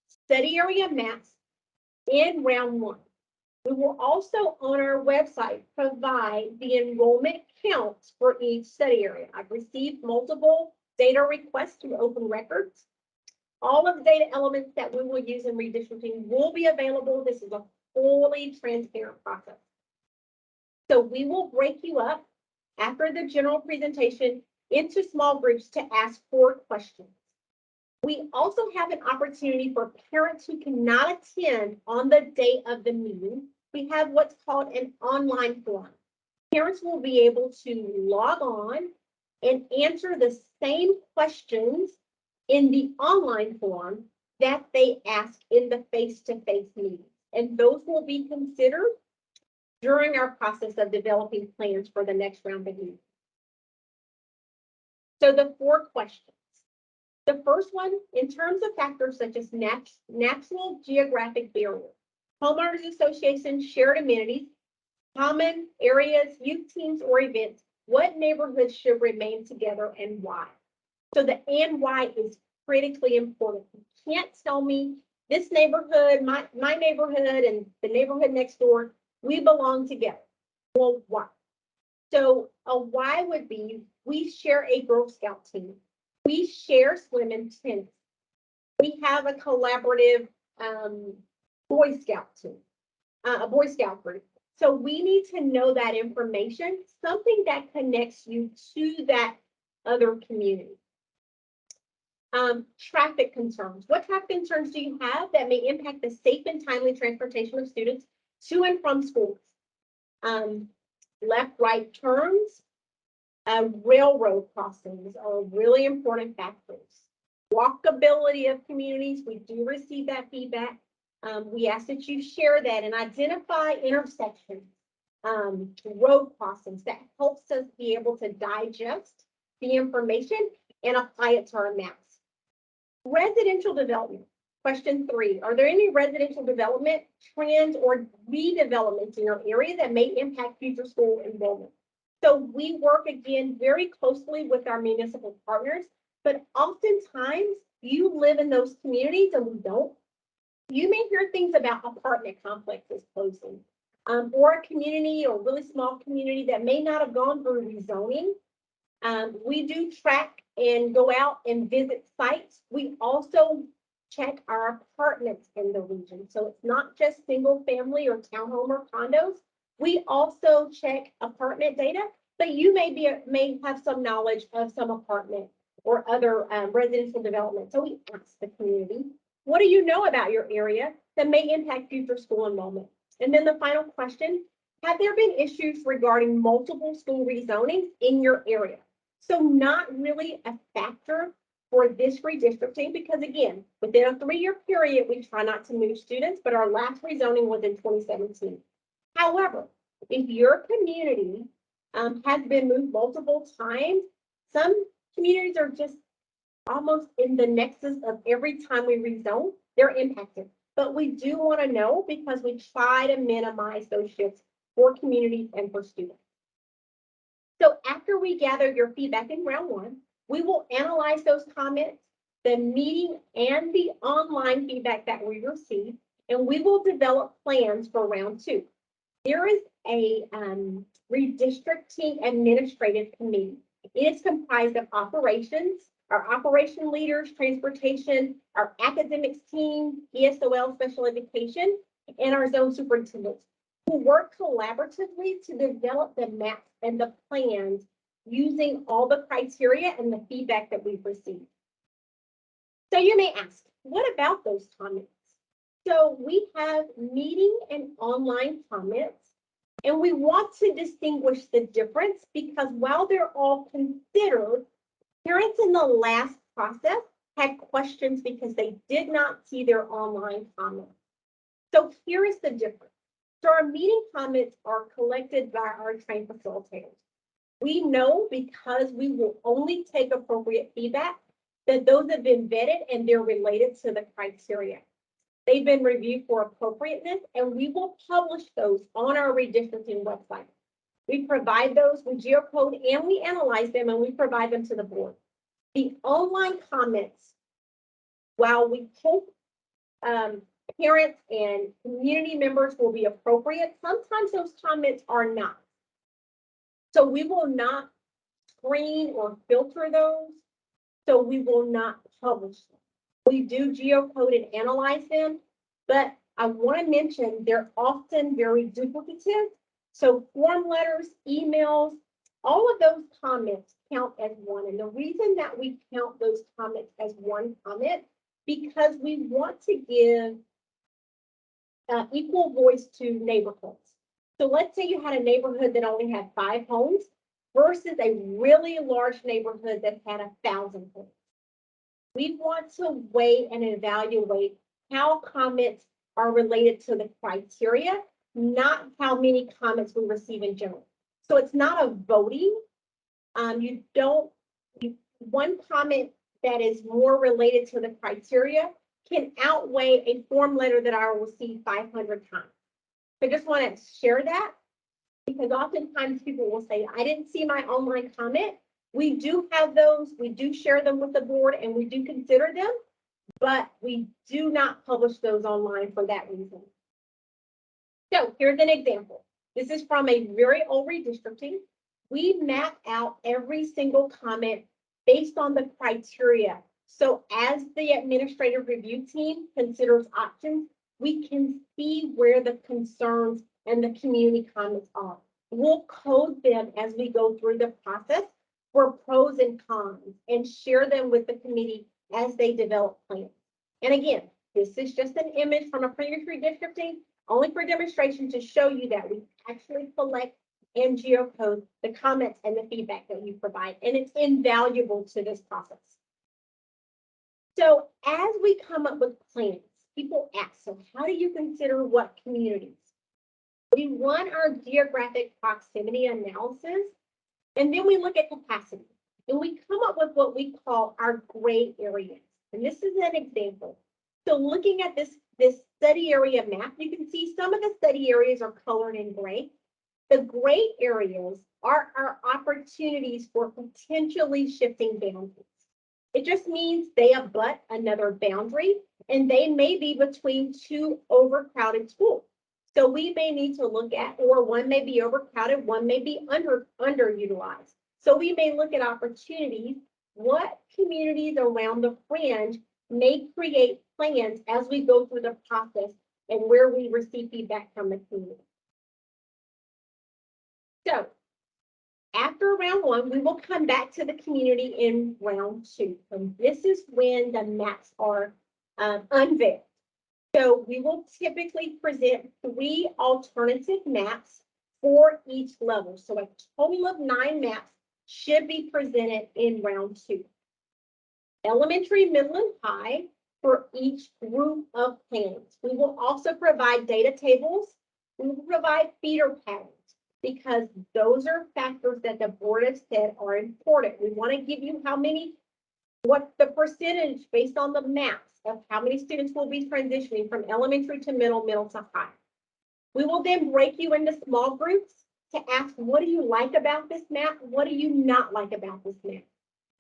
study area maps in round 1. We will also on our website provide the enrollment counts for each study area. I've received multiple data requests through open records. All of the data elements that we will use in redistricting will be available. This is a fully transparent process. So we will break you up after the general presentation into small groups to ask 4 questions. We also have an opportunity for parents who cannot attend on the day of the meeting. We have what's called an online forum. Parents will be able to log on and answer the same questions in the online forum that they ask in the face-to-face meeting. And those will be considered during our process of developing plans for the next round of meetings. So the 4 questions. The first one, in terms of factors such as natural geographic barriers, homeowners associations, shared amenities, common areas, youth teams, or events, what neighborhoods should remain together and why? So the and why is critically important. You can't tell me this neighborhood, my neighborhood and the neighborhood next door, we belong together. Well, why? So a why would be, we share a Girl Scout team. We share swim and tennis. We have a collaborative Boy Scout team, a Boy Scout group. So we need to know that information, something that connects you to that other community. Traffic concerns. What traffic concerns do you have that may impact the safe and timely transportation of students to and from schools? Left, right turns, railroad crossings are really important factors. Walkability of communities, we do receive that feedback. We ask that you share that and identify intersections, road crossings. That helps us be able to digest the information and apply it to our maps. Residential development. Question 3, are there any residential development trends or redevelopments in your area that may impact future school enrollment? So we work again very closely with our municipal partners, but oftentimes you live in those communities and we don't. You may hear things about apartment complexes closing, or a community or really small community that may not have gone through rezoning. We do track and go out and visit sites. We also check our apartments in the region. So it's not just single family or townhome or condos. We also check apartment data, but you may have some knowledge of some apartment or other residential development. So we ask the community, what do you know about your area that may impact future school enrollment? And then the final question, have there been issues regarding multiple school rezonings in your area? So not really a factor for this redistricting, because again, within a 3-year period, we try not to move students, but our last rezoning was in 2017. However, if your community has been moved multiple times, some communities are just almost in the nexus of every time we rezone, they're impacted. But we do want to know because we try to minimize those shifts for communities and for students. So after we gather your feedback in round 1, we will analyze those comments, the meeting and the online feedback that we received, and we will develop plans for round 2. There is a redistricting administrative committee. It is comprised of operations, our operation leaders, transportation, our academics team, ESOL special education, and our zone superintendents, who work collaboratively to develop the maps and the plans using all the criteria and the feedback that we've received. So you may ask, what about those comments? So we have meeting and online comments, and we want to distinguish the difference because while they're all considered, parents in the last process had questions because they did not see their online comments. So here is the difference. So our meeting comments are collected by our trained facilitators. We know because we will only take appropriate feedback that those have been vetted and they're related to the criteria. They've been reviewed for appropriateness, and we will publish those on our redistricting website. We provide those, we geocode, and we analyze them, and we provide them to the board. The online comments, while we hope parents and community members will be appropriate, sometimes those comments are not. So we will not screen or filter those. So we will not publish them. We do geocode and analyze them, but I want to mention they're often very duplicative. So form letters, emails, all of those comments count as one. And the reason that we count those comments as one comment, because we want to give equal voice to neighborhoods. So let's say you had a neighborhood that only had 5 homes versus a really large neighborhood that had 1,000 homes. We want to weigh and evaluate how comments are related to the criteria, not how many comments we receive in general. So it's not a voting. One comment that is more related to the criteria can outweigh a form letter that I will receive 500 times. I just want to share that because oftentimes people will say, I didn't see my online comment. We do have those, we do share them with the board and we do consider them, but we do not publish those online for that reason. So here's an example. This is from a very old redistricting. We map out every single comment based on the criteria. So as the administrative review team considers options, we can see where the concerns and the community comments are. We'll code them as we go through the process for pros and cons and share them with the committee as they develop plans. And again, this is just an image from a previous redistricting, only for demonstration to show you that we actually collect and geocode the comments and the feedback that you provide, and it's invaluable to this process. So as we come up with plans, people ask, so how do you consider what communities? We run our geographic proximity analysis, and then we look at capacity, and we come up with what we call our gray areas. And this is an example. So looking at this study area map, you can see some of the study areas are colored in gray. The gray areas are our opportunities for potentially shifting boundaries. It just means they abut another boundary, and they may be between 2 overcrowded schools. So we may need to look at, or one may be overcrowded, one may be underutilized. So we may look at opportunities. What communities around the fringe may create plans as we go through the process and where we receive feedback from the community. So after round 1, we will come back to the community in round 2. And this is when the maps are unveiled. So we will typically present 3 alternative maps for each level. So a total of 9 maps should be presented in round 2. Elementary, middle, and high for each group of plans. We will also provide data tables. We will provide feeder patterns because those are factors that the board has said are important. We want to give you what the percentage based on the maps of how many students will be transitioning from elementary to middle to high. We will then break you into small groups to ask, what do you like about this map? What do you not like about this map?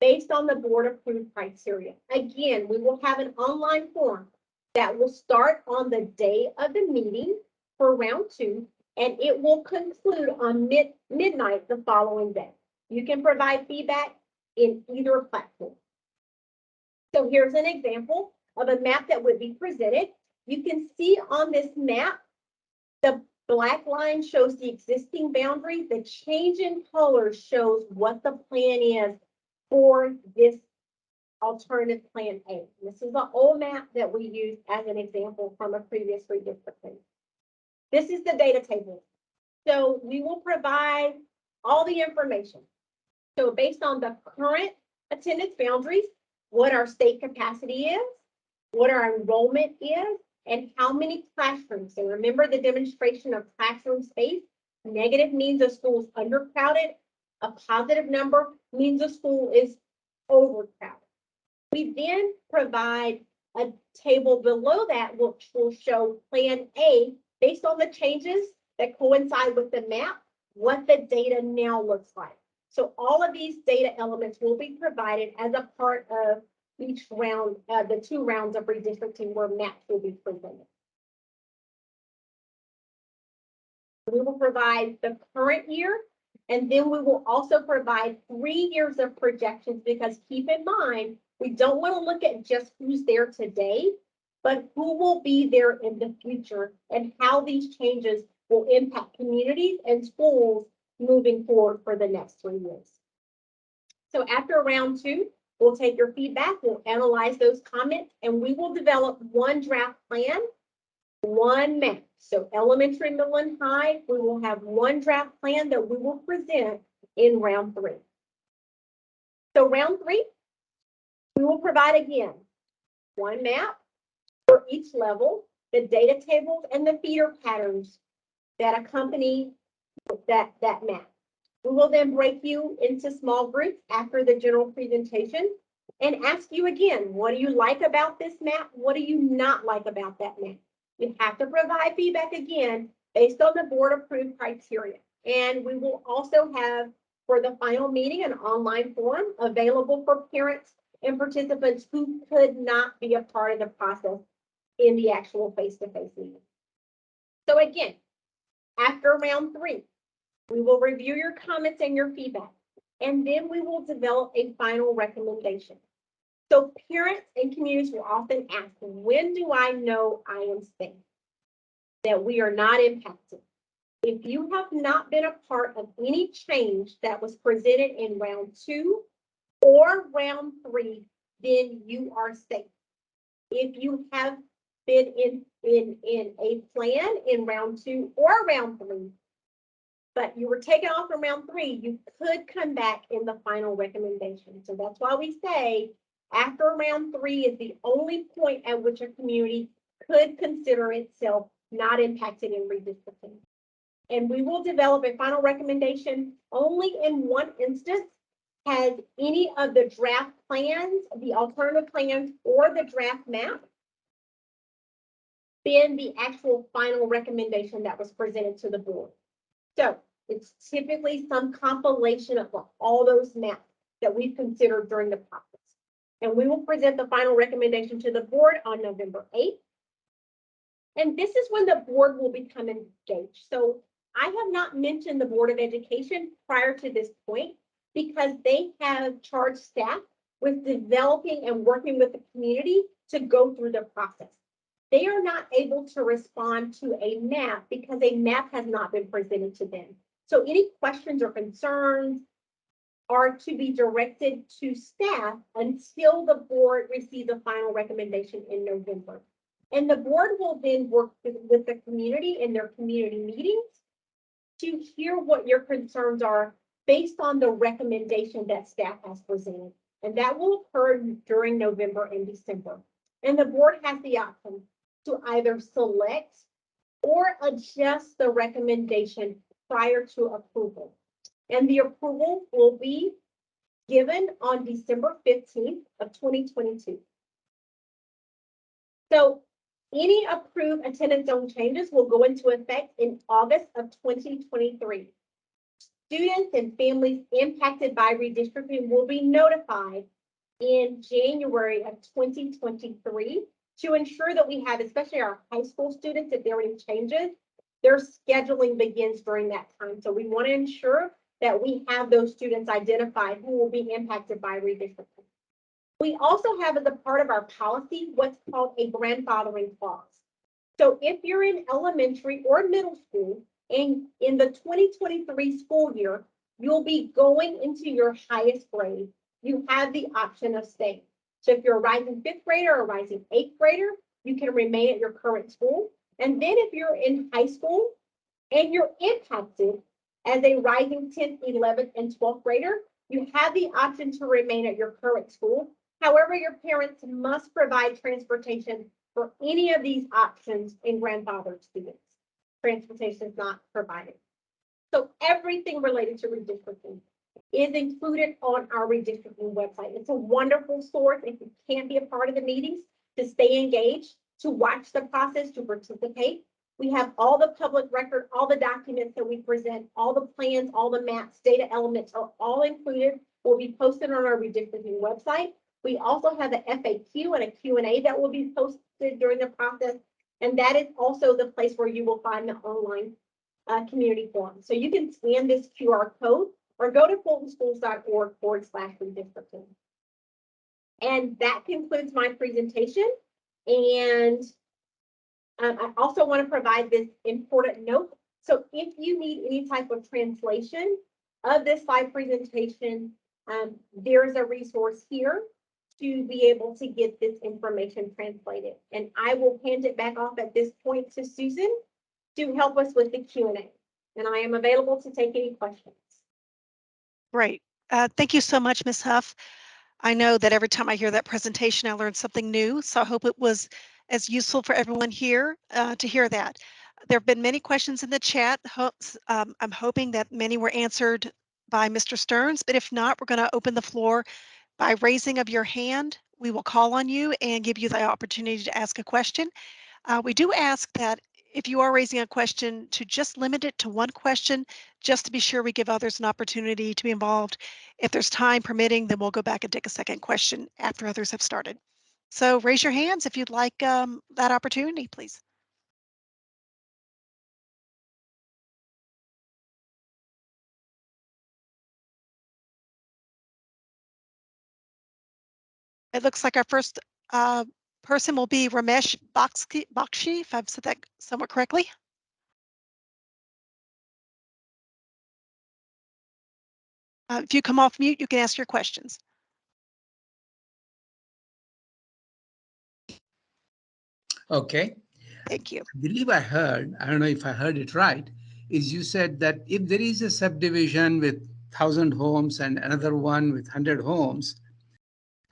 Based on the board approved criteria. Again, we will have an online form that will start on the day of the meeting for round 2, and it will conclude on midnight the following day. You can provide feedback in either platform. So here's an example of a map that would be presented. You can see on this map, the black line shows the existing boundary. The change in color shows what the plan is for this alternative plan A. This is the old map that we used as an example from a previous redistricting. This is the data table. So we will provide all the information. So based on the current attendance boundaries, what our state capacity is, what our enrollment is, and how many classrooms. So remember the demonstration of classroom space. Negative means a school is undercrowded. A positive number means a school is overcrowded. We then provide a table below that which will show Plan A based on the changes that coincide with the map, what the data now looks like. So all of these data elements will be provided as a part of each round, the 2 rounds of redistricting where maps will be presented. We will provide the current year And then we will also provide 3 years of projections, because keep in mind, we don't want to look at just who's there today, but who will be there in the future and how these changes will impact communities and schools moving forward for the next 3 years. So after round 2, we'll take your feedback, we'll analyze those comments, and we will develop one draft plan, one map. So elementary, middle, and high, we will have one draft plan that we will present in round 3. So round 3, we will provide again one map for each level, the data tables and the feeder patterns that accompany that map. We will then break you into small groups after the general presentation and ask you again, what do you like about this map? What do you not like about that map? You have to provide feedback again based on the board approved criteria. And we will also have, for the final meeting, an online forum available for parents and participants who could not be a part of the process in the actual face-to-face meeting. So again, after round 3, we will review your comments and your feedback, and then we will develop a final recommendation. So parents and communities will often ask, when do I know I am safe, that we are not impacted? If you have not been a part of any change that was presented in round 2 or round 3, then you are safe. If you have been in a plan in round 2 or round 3, but you were taken off from round 3, you could come back in the final recommendation. So that's why we say after round 3 is the only point at which a community could consider itself not impacted in redistricting. And we will develop a final recommendation only in one instance. Has any of the draft plans, the alternative plans, or the draft map been the actual final recommendation that was presented to the board? So it's typically some compilation of all those maps that we've considered during the process. And we will present the final recommendation to the board on November 8th. And this is when the board will become engaged. So I have not mentioned the Board of Education prior to this point because they have charged staff with developing and working with the community to go through the process. They are not able to respond to a map because a map has not been presented to them. So any questions or concerns are to be directed to staff until the board receives a final recommendation in November. And the board will then work with the community in their community meetings to hear what your concerns are based on the recommendation that staff has presented. And that will occur during November and December. And the board has the option to either select or adjust the recommendation prior to approval. And the approval will be given on December 15th of 2022. So any approved attendance zone changes will go into effect in August of 2023. Students and families impacted by redistricting will be notified in January of 2023 to ensure that we have, especially our high school students, if there are any changes, their scheduling begins during that time. So we want to ensure that we have those students identified who will be impacted by redistricting. We also have, as a part of our policy, what's called a grandfathering clause. So if you're in elementary or middle school and in the 2023 school year, you'll be going into your highest grade, you have the option of staying. So if you're a rising 5th grader or a rising 8th grader, you can remain at your current school. And then if you're in high school and you're impacted as a rising 10th, 11th, and 12th grader, you have the option to remain at your current school. However, your parents must provide transportation for any of these options in grandfathered students. Transportation is not provided. So everything related to redistricting is included on our redistricting website. It's a wonderful source if you can't be a part of the meetings to stay engaged, to watch the process, to participate. We have all the public record, all the documents that we present, all the plans, all the maps, data elements are all included, will be posted on our redistricting website. We also have the FAQ and a Q&A that will be posted during the process. And that is also the place where you will find the online community forum. So you can scan this QR code or go to fultonschools.org/redistricting. And that concludes my presentation. And I also want to provide this important note. So if you need any type of translation of this slide presentation, there's a resource here to be able to get this information translated. And I will hand it back off at this point to Susan to help us with the Q&A. And I am available to take any questions. Great. Thank you so much, Ms. Huff. I know that every time I hear that presentation, I learn something new. So I hope it was as useful for everyone here to hear that. There have been many questions in the chat. I'm hoping that many were answered by Mr. Stearns, but if not, we're going to open the floor by raising of your hand. We will call on you and give you the opportunity to ask a question. We do ask that if you are raising a question to just limit it to one question, just to be sure we give others an opportunity to be involved. If there's time permitting, then we'll go back and take a second question after others have started. So raise your hands if you'd like that opportunity, please. It looks like our first person will be Ramesh Bakshi, if I've said that somewhat correctly. If you come off mute, you can ask your questions. Okay. Thank you. I believe I heard, I don't know if I heard it right, is you said that if there is a subdivision with 1,000 homes and another one with 100 homes,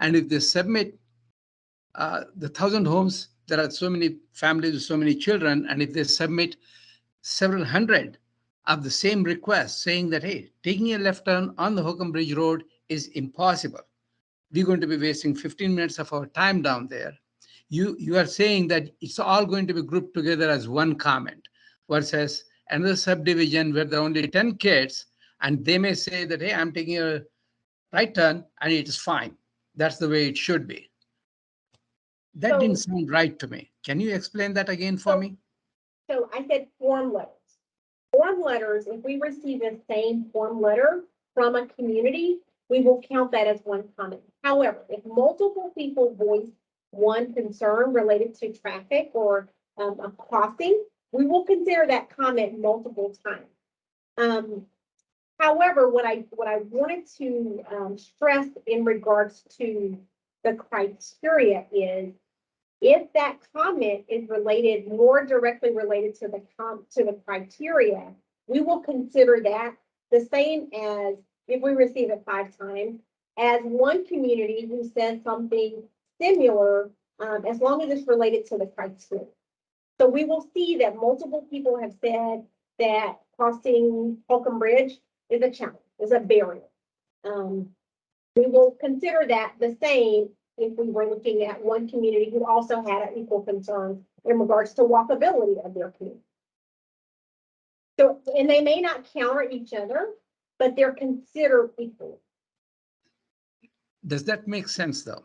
and if they submit the 1,000 homes, there are so many families with so many children, and if they submit several hundred of the same request saying that, hey, taking a left turn on the Holcomb Bridge Road is impossible. We're going to be wasting 15 minutes of our time down there. You are saying that it's all going to be grouped together as one comment versus another subdivision where there are only 10 kids and they may say that, hey, I'm taking a right turn and it is fine. That's the way it should be. That didn't sound right to me. Can you explain that again for me? So I said form letters. Form letters, if we receive the same form letter from a community, we will count that as one comment. However, if multiple people voice one concern related to traffic or a crossing, we will consider that comment multiple times. However, what I wanted to stress in regards to the criteria is if that comment is related, more directly related to the criteria, we will consider that the same as if we receive it 5 times as one community who says something similar, as long as it's related to the criteria. So we will see that multiple people have said that crossing Holcomb Bridge is a challenge, is a barrier. We will consider that the same if we were looking at one community who also had an equal concern in regards to walkability of their community. So, and they may not counter each other, but they're considered equal. Does that make sense though?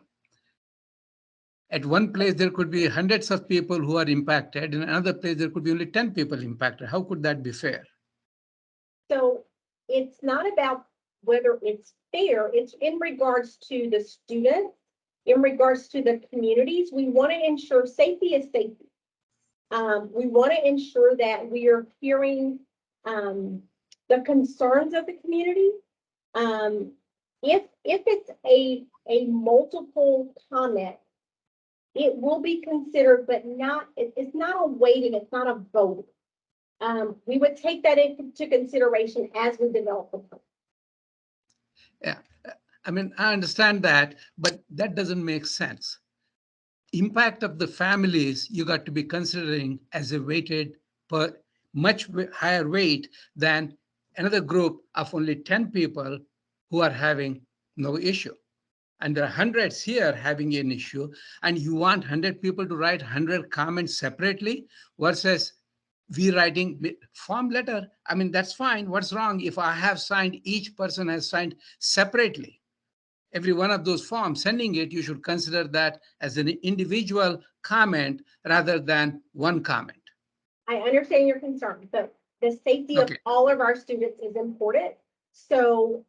At one place, there could be hundreds of people who are impacted. In another place, there could be only 10 people impacted. How could that be fair? So it's not about whether it's fair. It's in regards to the students, in regards to the communities. We want to ensure safety is safety. We want to ensure that we are hearing the concerns of the community. If it's a multiple comment, it will be considered, but not, it's not a weighting, it's not a vote. We would take that into consideration as we develop the plan. Yeah, I mean, I understand that, but that doesn't make sense. Impact of the families you got to be considering as a weighted per much higher weight than another group of only 10 people who are having no issue. And there are hundreds here having an issue, and you want 100 people to write 100 comments separately versus we writing form letter. I mean, that's fine. What's wrong if I have signed, each person has signed separately? Every one of those forms, sending it, you should consider that as an individual comment rather than one comment. I understand your concern, but The safety of all of our students is important. So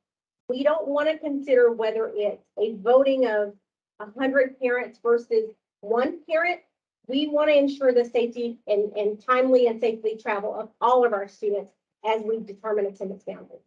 we don't want to consider whether it's a voting of 100 parents versus one parent. We want to ensure the safety and timely and safely travel of all of our students as we determine attendance boundaries.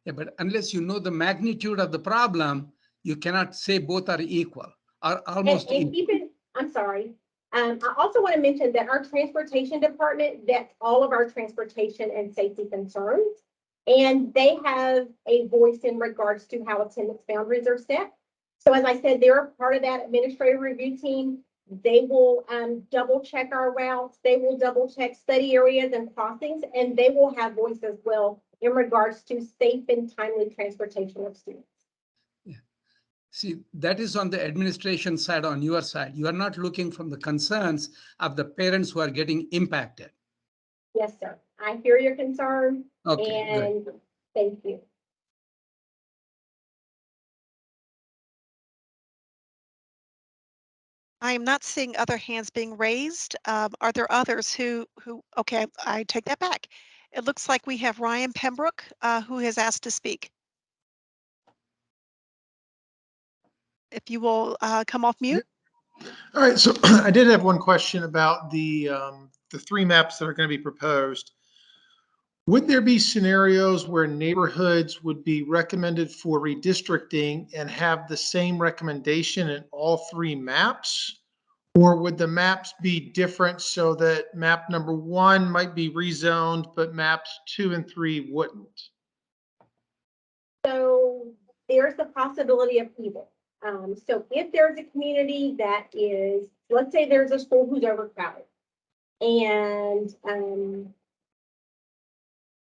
Yeah, but unless you know the magnitude of the problem, you cannot say both are equal or almost and equal. I'm sorry. I also want to mention that our transportation department vets all of our transportation and safety concerns, and they have a voice in regards to how attendance boundaries are set. So as I said, they're a part of that administrative review team. They will double check our routes. They will double check study areas and crossings, and they will have voice as well in regards to safe and timely transportation of students. Yeah. See, that is on the administration side, on your side. You are not looking from the concerns of the parents who are getting impacted. Yes, sir. I hear your concern. Okay, and good. Thank you. I am not seeing other hands being raised. Are there others who, okay, I take that back. It looks like we have Ryan Pembroke, who has asked to speak. If you will come off mute. All right, so I did have one question about the 3 maps that are going to be proposed. Would there be scenarios where neighborhoods would be recommended for redistricting and have the same recommendation in all 3 maps? Or would the maps be different so that map number 1 might be rezoned, but maps 2 and 3 wouldn't? So there's the possibility of either. So if there's a community that is, let's say there's a school who's overcrowded, and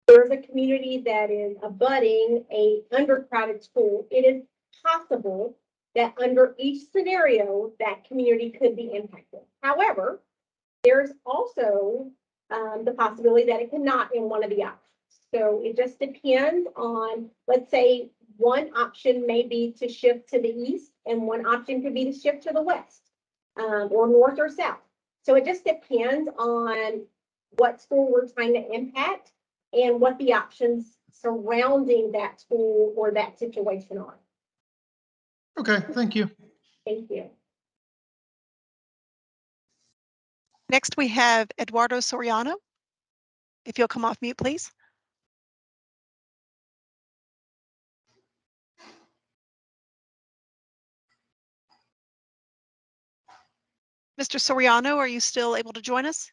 there's a community that is abutting a undercrowded school, it is possible that under each scenario, that community could be impacted. However, there's also the possibility that it cannot in one of the options. So it just depends on, let's say, one option may be to shift to the east, and one option could be to shift to the west, or north or south. So it just depends on what school we're trying to impact and what the options surrounding that school or that situation are. Okay, thank you. Thank you. Next, we have Eduardo Soriano. If you'll come off mute, please. Mr. Soriano, are you still able to join us?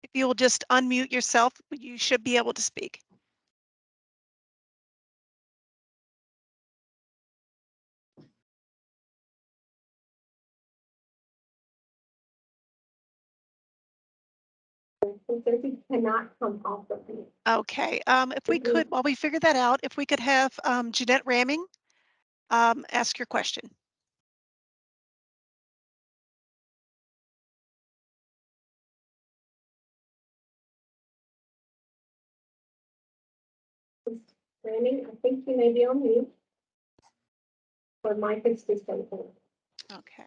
If you will just unmute yourself, you should be able to speak. He cannot come off of me. Okay, if we could, while we figure that out, if we could have Jeanette Ramming ask your question. Ramming, I think you may be on mute. Or mic is just open. Okay.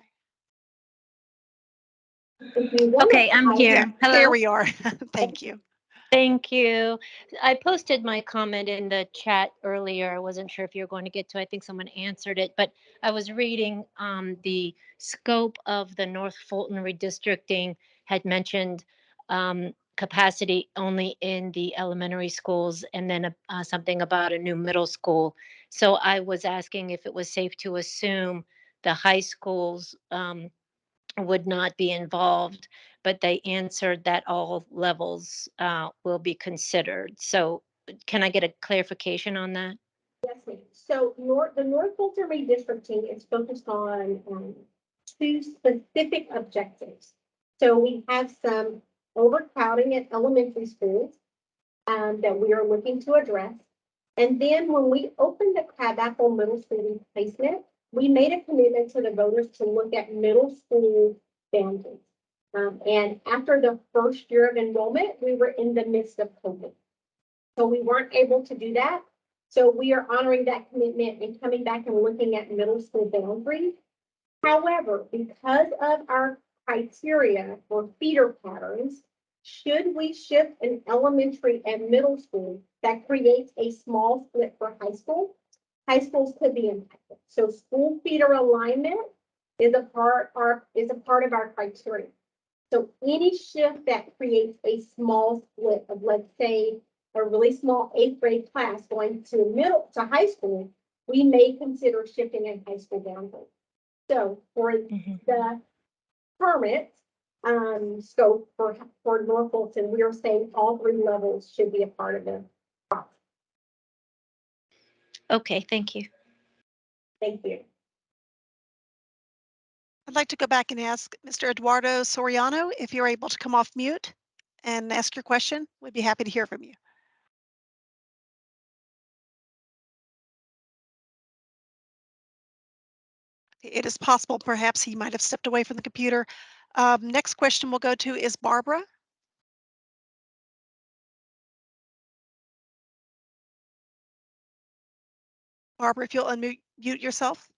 Okay, I'm here. Yeah, Hello. there we are. Thank you. Thank you. I posted my comment in the chat earlier. I wasn't sure if you were going to get to, I think someone answered it, but I was reading the scope of the North Fulton redistricting had mentioned capacity only in the elementary schools, and then something about a new middle school. So I was asking if it was safe to assume the high schools would not be involved, but they answered that all levels will be considered. So can I get a clarification on that? Yes, ma'am. So the North Fulton redistricting is focused on 2 specific objectives. So we have some overcrowding at elementary schools that we are looking to address. And then when we opened the Crabapple Middle School replacement, we made a commitment to the voters to look at middle school boundaries. And after the first year of enrollment, we were in the midst of COVID. So we weren't able to do that. So we are honoring that commitment and coming back and looking at middle school boundaries. However, because of our criteria for feeder patterns, should we shift an elementary and middle school, that creates a small split for high school. High schools could be impacted. So school feeder alignment is a part of our criteria. So any shift that creates a small split of, let's say, a really small 8th grade class going to high school, we may consider shifting a high school boundary. So for the permit scope for North Fulton, we are saying all 3 levels should be a part of the process. Okay, thank you. Thank you. I'd like to go back and ask Mr. Eduardo Soriano if you're able to come off mute and ask your question. We'd be happy to hear from you. It is possible perhaps he might have stepped away from the computer. Next question we'll go to is Barbara. Barbara, if you'll unmute yourself.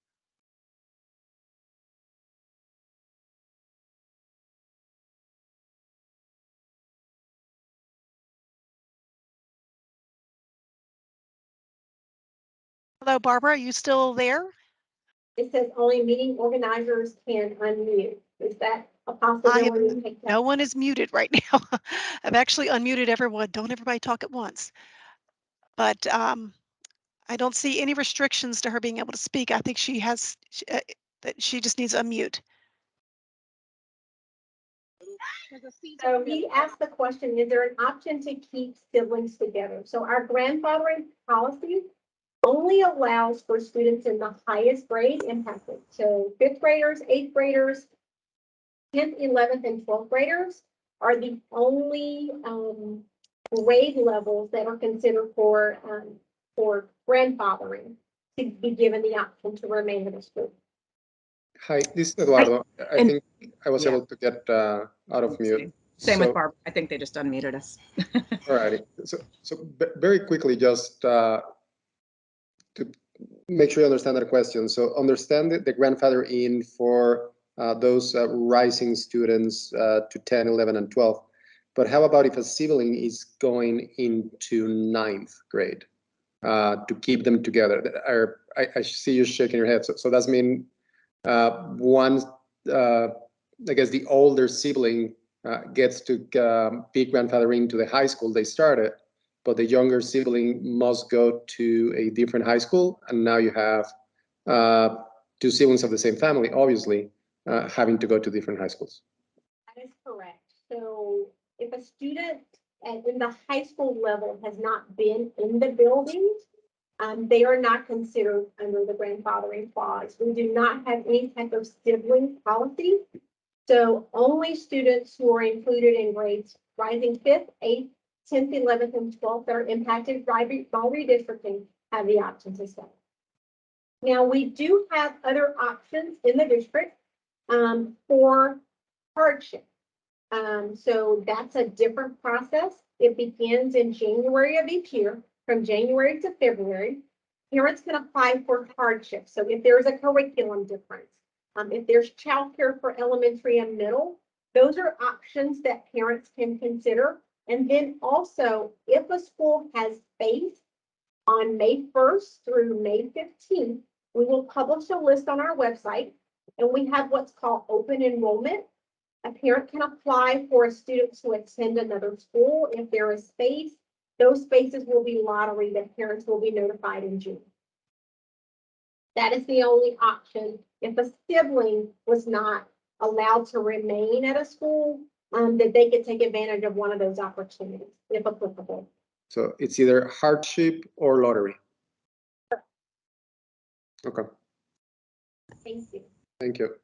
Hello, Barbara, are you still there? It says only meeting organizers can unmute. Is that a possibility? No one is muted right now. I've actually unmuted everyone. Don't everybody talk at once. But I don't see any restrictions to her being able to speak. I think she has, that she just needs to unmute. So he asked the question, is there an option to keep siblings together? So our grandfathering policy only allows for students in the highest grade impacted. So 5th graders, 8th graders, 10th, 11th, and 12th graders are the only grade levels that are considered for grandfathering to be given the option to remain in the school. Hi, this is Eduardo. I think I was able to get out of mute. Same with Barbara. I think they just unmuted us. All righty. So very quickly, just to make sure you understand that question. So understand the grandfather in for those rising students to 10, 11, and 12. But how about if a sibling is going into 9th grade to keep them together? I see you shaking your head. So that's mean one, I guess the older sibling gets to be grandfathering to the high school they started, but the younger sibling must go to a different high school. And now you have 2 siblings of the same family, obviously, having to go to different high schools. That is correct. So if a student in the high school level has not been in the building, they are not considered under the grandfathering clause. We do not have any type of sibling policy. So only students who are included in grades rising 5th, 8th, 10th, 11th, and 12th that are impacted by redistricting have the option to stay. Now, we do have other options in the district for hardship. So that's a different process. It begins in January of each year. From January to February, parents can apply for hardship. So if there's a curriculum difference, if there's childcare for elementary and middle, those are options that parents can consider. And then also, if a school has space on May 1st through May 15th, we will publish a list on our website, and we have what's called open enrollment. A parent can apply for a student to attend another school. If there is space, those spaces will be lottery that parents will be notified in June. That is the only option. If a sibling was not allowed to remain at a school, that they could take advantage of one of those opportunities, if applicable. So it's either hardship or lottery. Okay. Thank you. Thank you.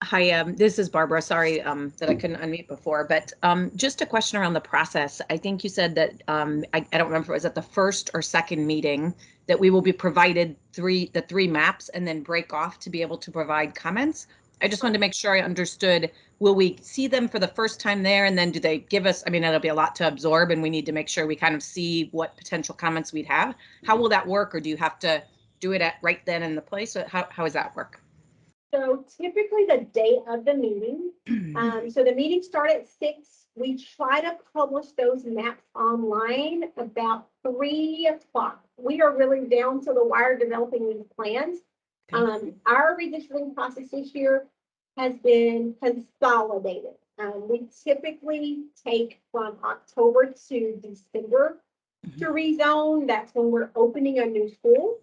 Hi, this is Barbara. Sorry that I couldn't unmute before, but just a question around the process. I think you said that, I don't remember if it was at the first or second meeting, that we will be provided the three maps and then break off to be able to provide comments. I just wanted to make sure I understood, will we see them for the first time there, and then do they give us, I mean, it'll be a lot to absorb and we need to make sure we kind of see what potential comments we'd have. How will that work, or do you have to do it at right then in the place? How does that work? So typically the day of the meeting, so the meetings start at 6. We try to publish those maps online about 3 o'clock. We are really down to the wire developing these plans. Our redistricting process this year has been consolidated. We typically take from October to December to rezone. That's when we're opening a new school.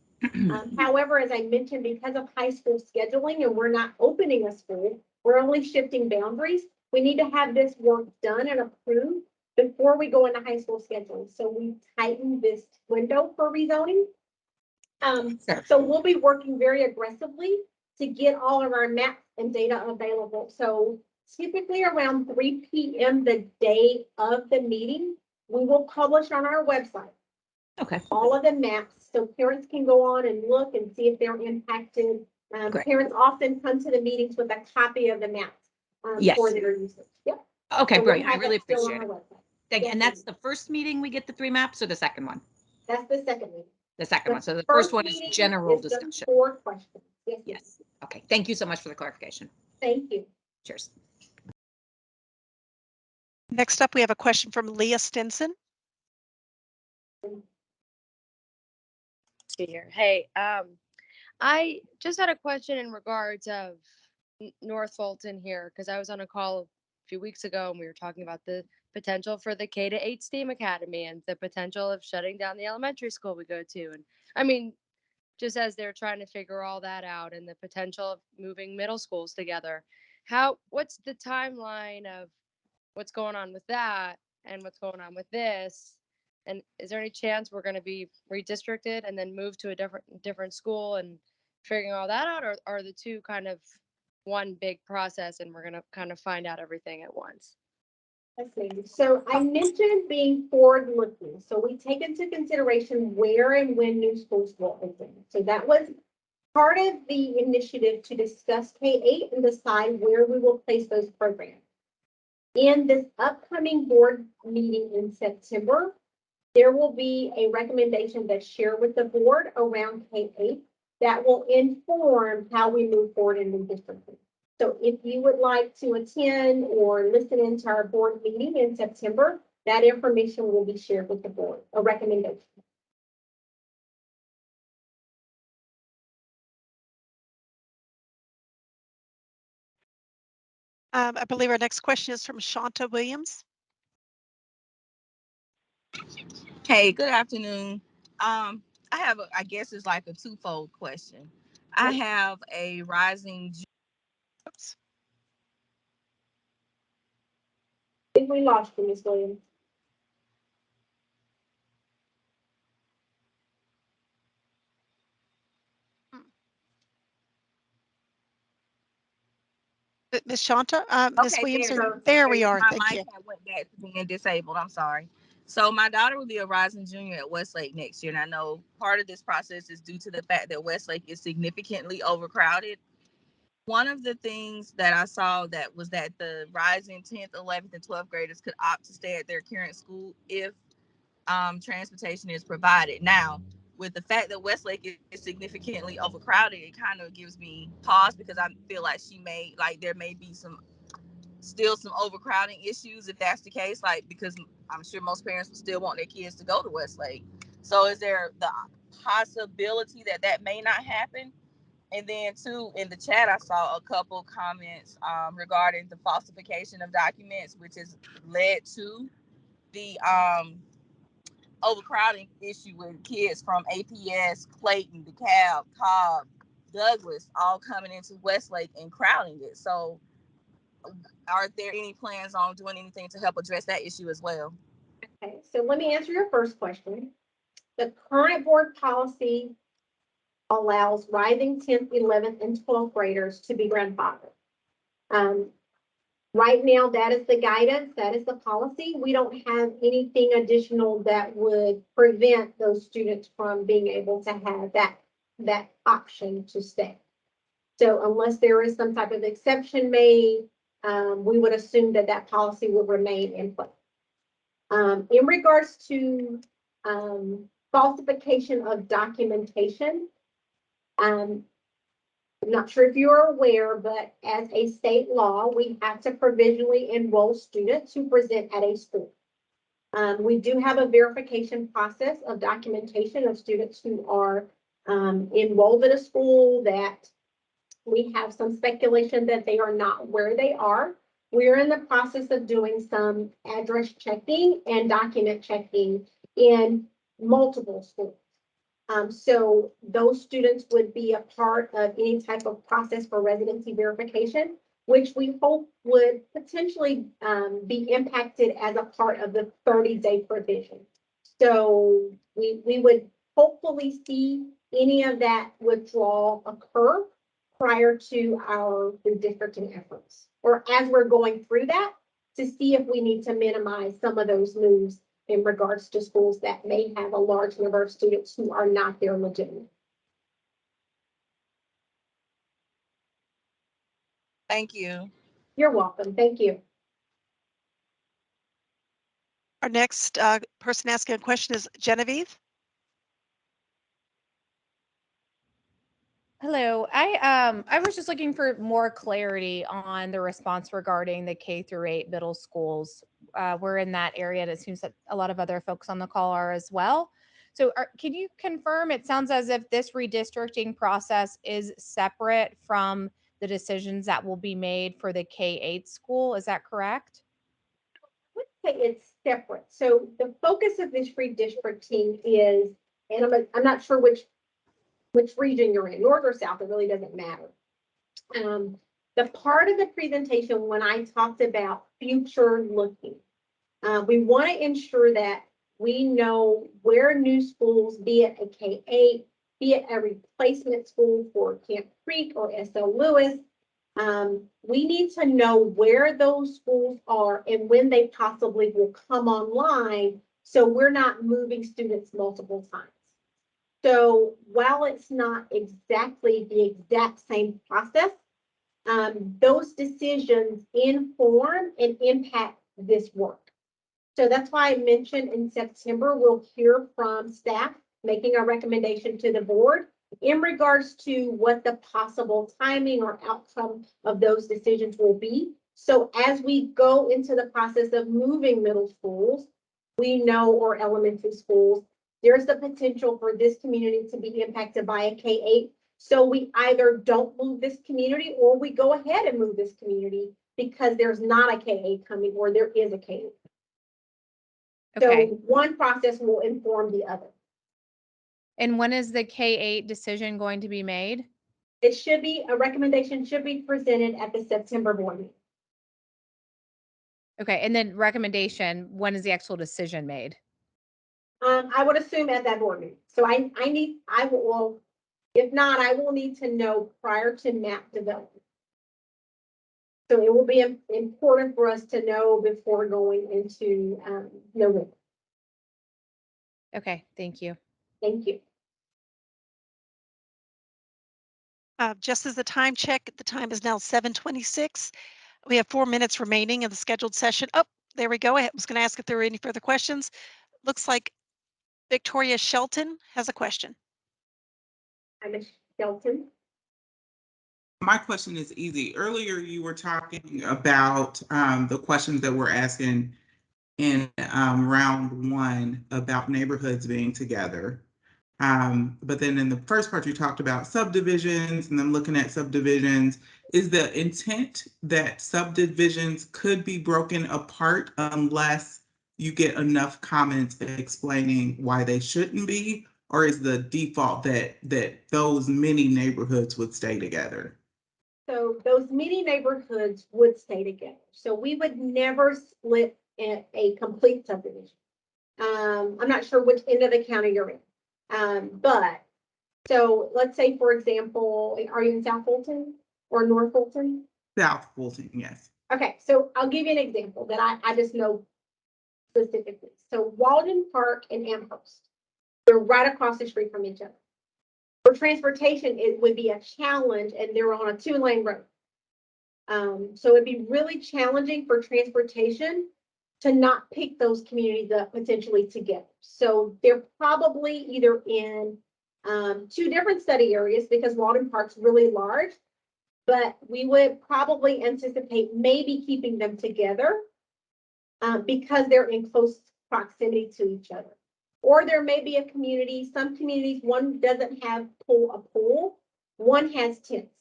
However, as I mentioned, because of high school scheduling and we're not opening a school, we're only shifting boundaries. We need to have this work done and approved before we go into high school scheduling. So we tightened this window for rezoning. So we'll be working very aggressively to get all of our maps and data available. So typically around 3 p.m. the day of the meeting, we will publish on our website all of the maps so parents can go on and look and see if they're impacted. Parents often come to the meetings with a copy of the maps for their usage. Yep. Okay, So brilliant. I we'll really have that still appreciate on it. our website. Thank you. Yes, And that's ma'am. the first meeting we get the 3 maps, or the second one? That's the second meeting. The second one. So the first first one is meeting general is the discussion. 4 questions. Yes. Yes. Okay. Thank you so much for the clarification. Thank you. Cheers. Next up, we have a question from Leah Stinson. Here. Hey, I just had a question in regards of North Fulton here, because I was on a call a few weeks ago and we were talking about the potential for the K-8 STEAM Academy and the potential of shutting down the elementary school we go to. And I mean, just as they're trying to figure all that out and the potential of moving middle schools together, what's the timeline of what's going on with that and what's going on with this? And is there any chance we're going to be redistricted and then move to a different school and figuring all that out, or are the two kind of one big process and we're going to kind of find out everything at once? So I mentioned being forward-looking. So we take into consideration where and when new schools will open. So that was part of the initiative to discuss K-8 and decide where we will place those programs. In this upcoming board meeting in September, there will be a recommendation that's shared with the board around K-8 that will inform how we move forward in redistricting. So if you would like to attend or listen into our board meeting in September, that information will be shared with the board, a recommendation. I believe our next question is from Shanta Williams. Hey, good afternoon. I have, I guess it's like a twofold question. I have a rising. Oops. I think we lost you, Ms. Williams. Ms. Shanta, Ms. Okay, Williams, there we are. my Thank mic you. had went back to being disabled. I'm sorry. So my daughter will be a rising junior at Westlake next year, and I know part of this process is due to the fact that Westlake is significantly overcrowded. One of the things that I saw that was that the rising 10th, 11th, and 12th graders could opt to stay at their current school if transportation is provided. Now, with the fact that Westlake is significantly overcrowded, it kind of gives me pause because I feel like there may be still some overcrowding issues if that's the case, like, because I'm sure most parents would still want their kids to go to Westlake. So is there the possibility that may not happen? And then too, in the chat, I saw a couple comments regarding the falsification of documents, which has led to the overcrowding issue with kids from APS, Clayton, DeKalb, Cobb, Douglas, all coming into Westlake and crowding it. So are there any plans on doing anything to help address that issue as well? Okay, so let me answer your first question. The current board policy allows rising 10th, 11th, and 12th graders to be grandfathered. Right now, that is the guidance, that is the policy. We don't have anything additional that would prevent those students from being able to have that option to stay. So unless there is some type of exception made, we would assume that policy would remain in place. In regards to falsification of documentation, I'm not sure if you're aware, but as a state law, we have to provisionally enroll students who present at a school. We do have a verification process of documentation of students who are enrolled at a school that we have some speculation that they are not where they are. We're in the process of doing some address checking and document checking in multiple schools. So those students would be a part of any type of process for residency verification, which we hope would potentially be impacted as a part of the 30-day provision. So we would hopefully see any of that withdrawal occur prior to our redistricting efforts, or as we're going through that, to see if we need to minimize some of those moves in regards to schools that may have a large number of students who are not there legitimately. Thank you. You're welcome. Thank you. Our next person asking a question is Genevieve. Hello, I was just looking for more clarity on the response regarding the K-8 middle schools. We're in that area, and it seems that a lot of other folks on the call are as well. So can you confirm, it sounds as if this redistricting process is separate from the decisions that will be made for the K-8 school, is that correct? I would say it's separate. So the focus of this redistricting is, and I'm not sure which region you're in, north or south, it really doesn't matter. The part of the presentation when I talked about future looking, we want to ensure that we know where new schools, be it a K-8, be it a replacement school for Camp Creek or S.L. Lewis, we need to know where those schools are and when they possibly will come online, so we're not moving students multiple times. So while it's not exactly the exact same process, those decisions inform and impact this work. So that's why I mentioned in September, we'll hear from staff making a recommendation to the board in regards to what the possible timing or outcome of those decisions will be. So as we go into the process of moving middle schools, we know, or elementary schools, there's the potential for this community to be impacted by a K-8. So we either don't move this community or we go ahead and move this community because there's not a K-8 coming or there is a K-8. Okay. So one process will inform the other. And when is the K-8 decision going to be made? It should be, a recommendation should be presented at the September board meeting. Okay, and then recommendation, when is the actual decision made? I would assume at that board meeting. So if not, I will need to know prior to map development. So it will be important for us to know before going into November. Okay, thank you. Thank you. Just as a time check, the time is now 7:26. We have 4 minutes remaining in the scheduled session. Oh, there we go. I was going to ask if there were any further questions. Looks like Victoria Shelton has a question. I'm Ms. Shelton. My question is easy. Earlier, you were talking about the questions that we're asking in round one about neighborhoods being together. But then in the first part, you talked about subdivisions and then looking at subdivisions. Is the intent that subdivisions could be broken apart unless you get enough comments explaining why they shouldn't be? Or is the default that those many neighborhoods would stay together? So those mini neighborhoods would stay together. So we would never split a complete subdivision. I'm not sure which end of the county you're in. But so let's say, for example, are you in South Fulton or North Fulton? South Fulton, yes. Okay, so I'll give you an example that I just know specifically. So Walden Park and Amherst, they're right across the street from each other. For transportation, it would be a challenge, and they're on a 2-lane road. So it'd be really challenging for transportation to not pick those communities up potentially together. So they're probably either in two different study areas because Walden Park's really large, but we would probably anticipate maybe keeping them together because they're in close proximity to each other. Or there may be a community, some communities, one doesn't have a pool, one has tents.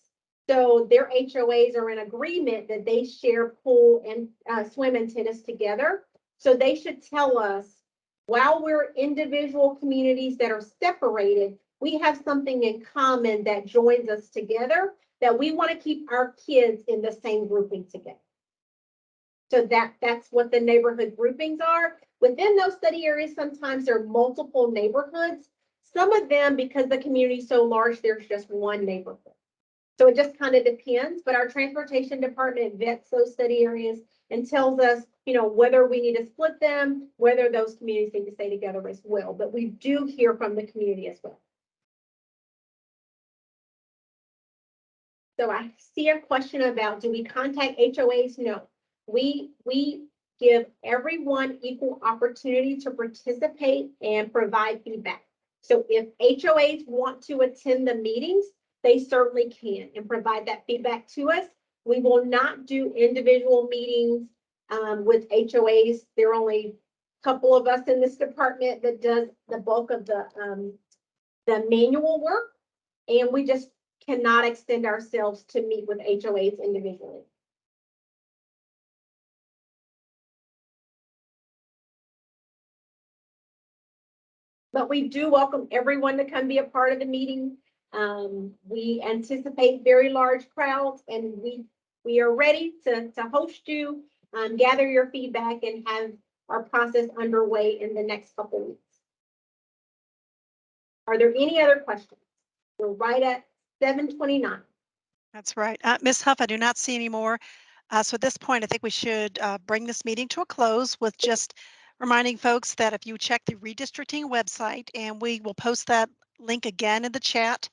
So their HOAs are in agreement that they share pool and swim and tennis together. So they should tell us, while we're individual communities that are separated, we have something in common that joins us together, that we want to keep our kids in the same grouping together. So that's what the neighborhood groupings are. Within those study areas, sometimes there are multiple neighborhoods. Some of them, because the community is so large, there's just one neighborhood. So it just kind of depends, but our transportation department vets those study areas and tells us, whether we need to split them, whether those communities need to stay together as well. But we do hear from the community as well. So I see a question about, do we contact HOAs? No, we give everyone equal opportunity to participate and provide feedback. So if HOAs want to attend the meetings, they certainly can and provide that feedback to us. We will not do individual meetings with HOAs. There are only a couple of us in this department that does the bulk of the manual work, and we just cannot extend ourselves to meet with HOAs individually. But we do welcome everyone to come be a part of the meeting. We anticipate very large crowds, and we are ready to host you, gather your feedback, and have our process underway in the next couple of weeks. Are there any other questions? We're right at 7:29. That's right. Ms. Huff, I do not see any more. So at this point, I think we should bring this meeting to a close with just reminding folks that if you check the redistricting website, and we will post that link again in the chat,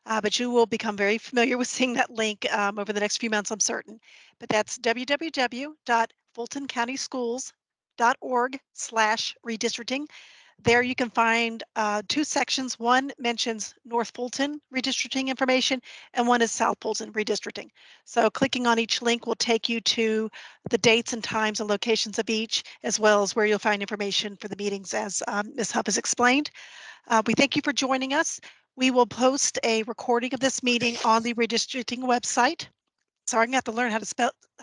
but you will become very familiar with seeing that link over the next few months, I'm certain. But that's www.fultoncountyschools.org/redistricting. There you can find two sections. One mentions North Fulton redistricting information, and one is South Fulton redistricting. So clicking on each link will take you to the dates and times and locations of each, as well as where you'll find information for the meetings, as Ms. Huff has explained. We thank you for joining us. We will post a recording of this meeting on the redistricting website. Sorry, I'm going to have to learn how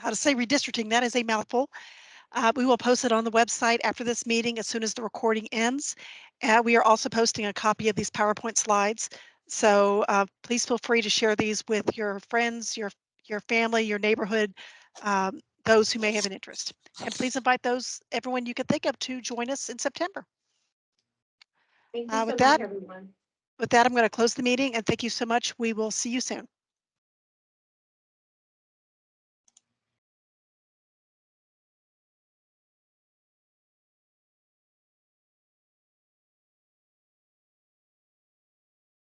to say redistricting. That is a mouthful. We will post it on the website after this meeting as soon as the recording ends. We are also posting a copy of these PowerPoint slides. So please feel free to share these with your friends, your family, your neighborhood, those who may have an interest. And please invite everyone you can think of to join us in September. Thank you so much, everyone. With that, I'm going to close the meeting, and thank you so much. We will see you soon.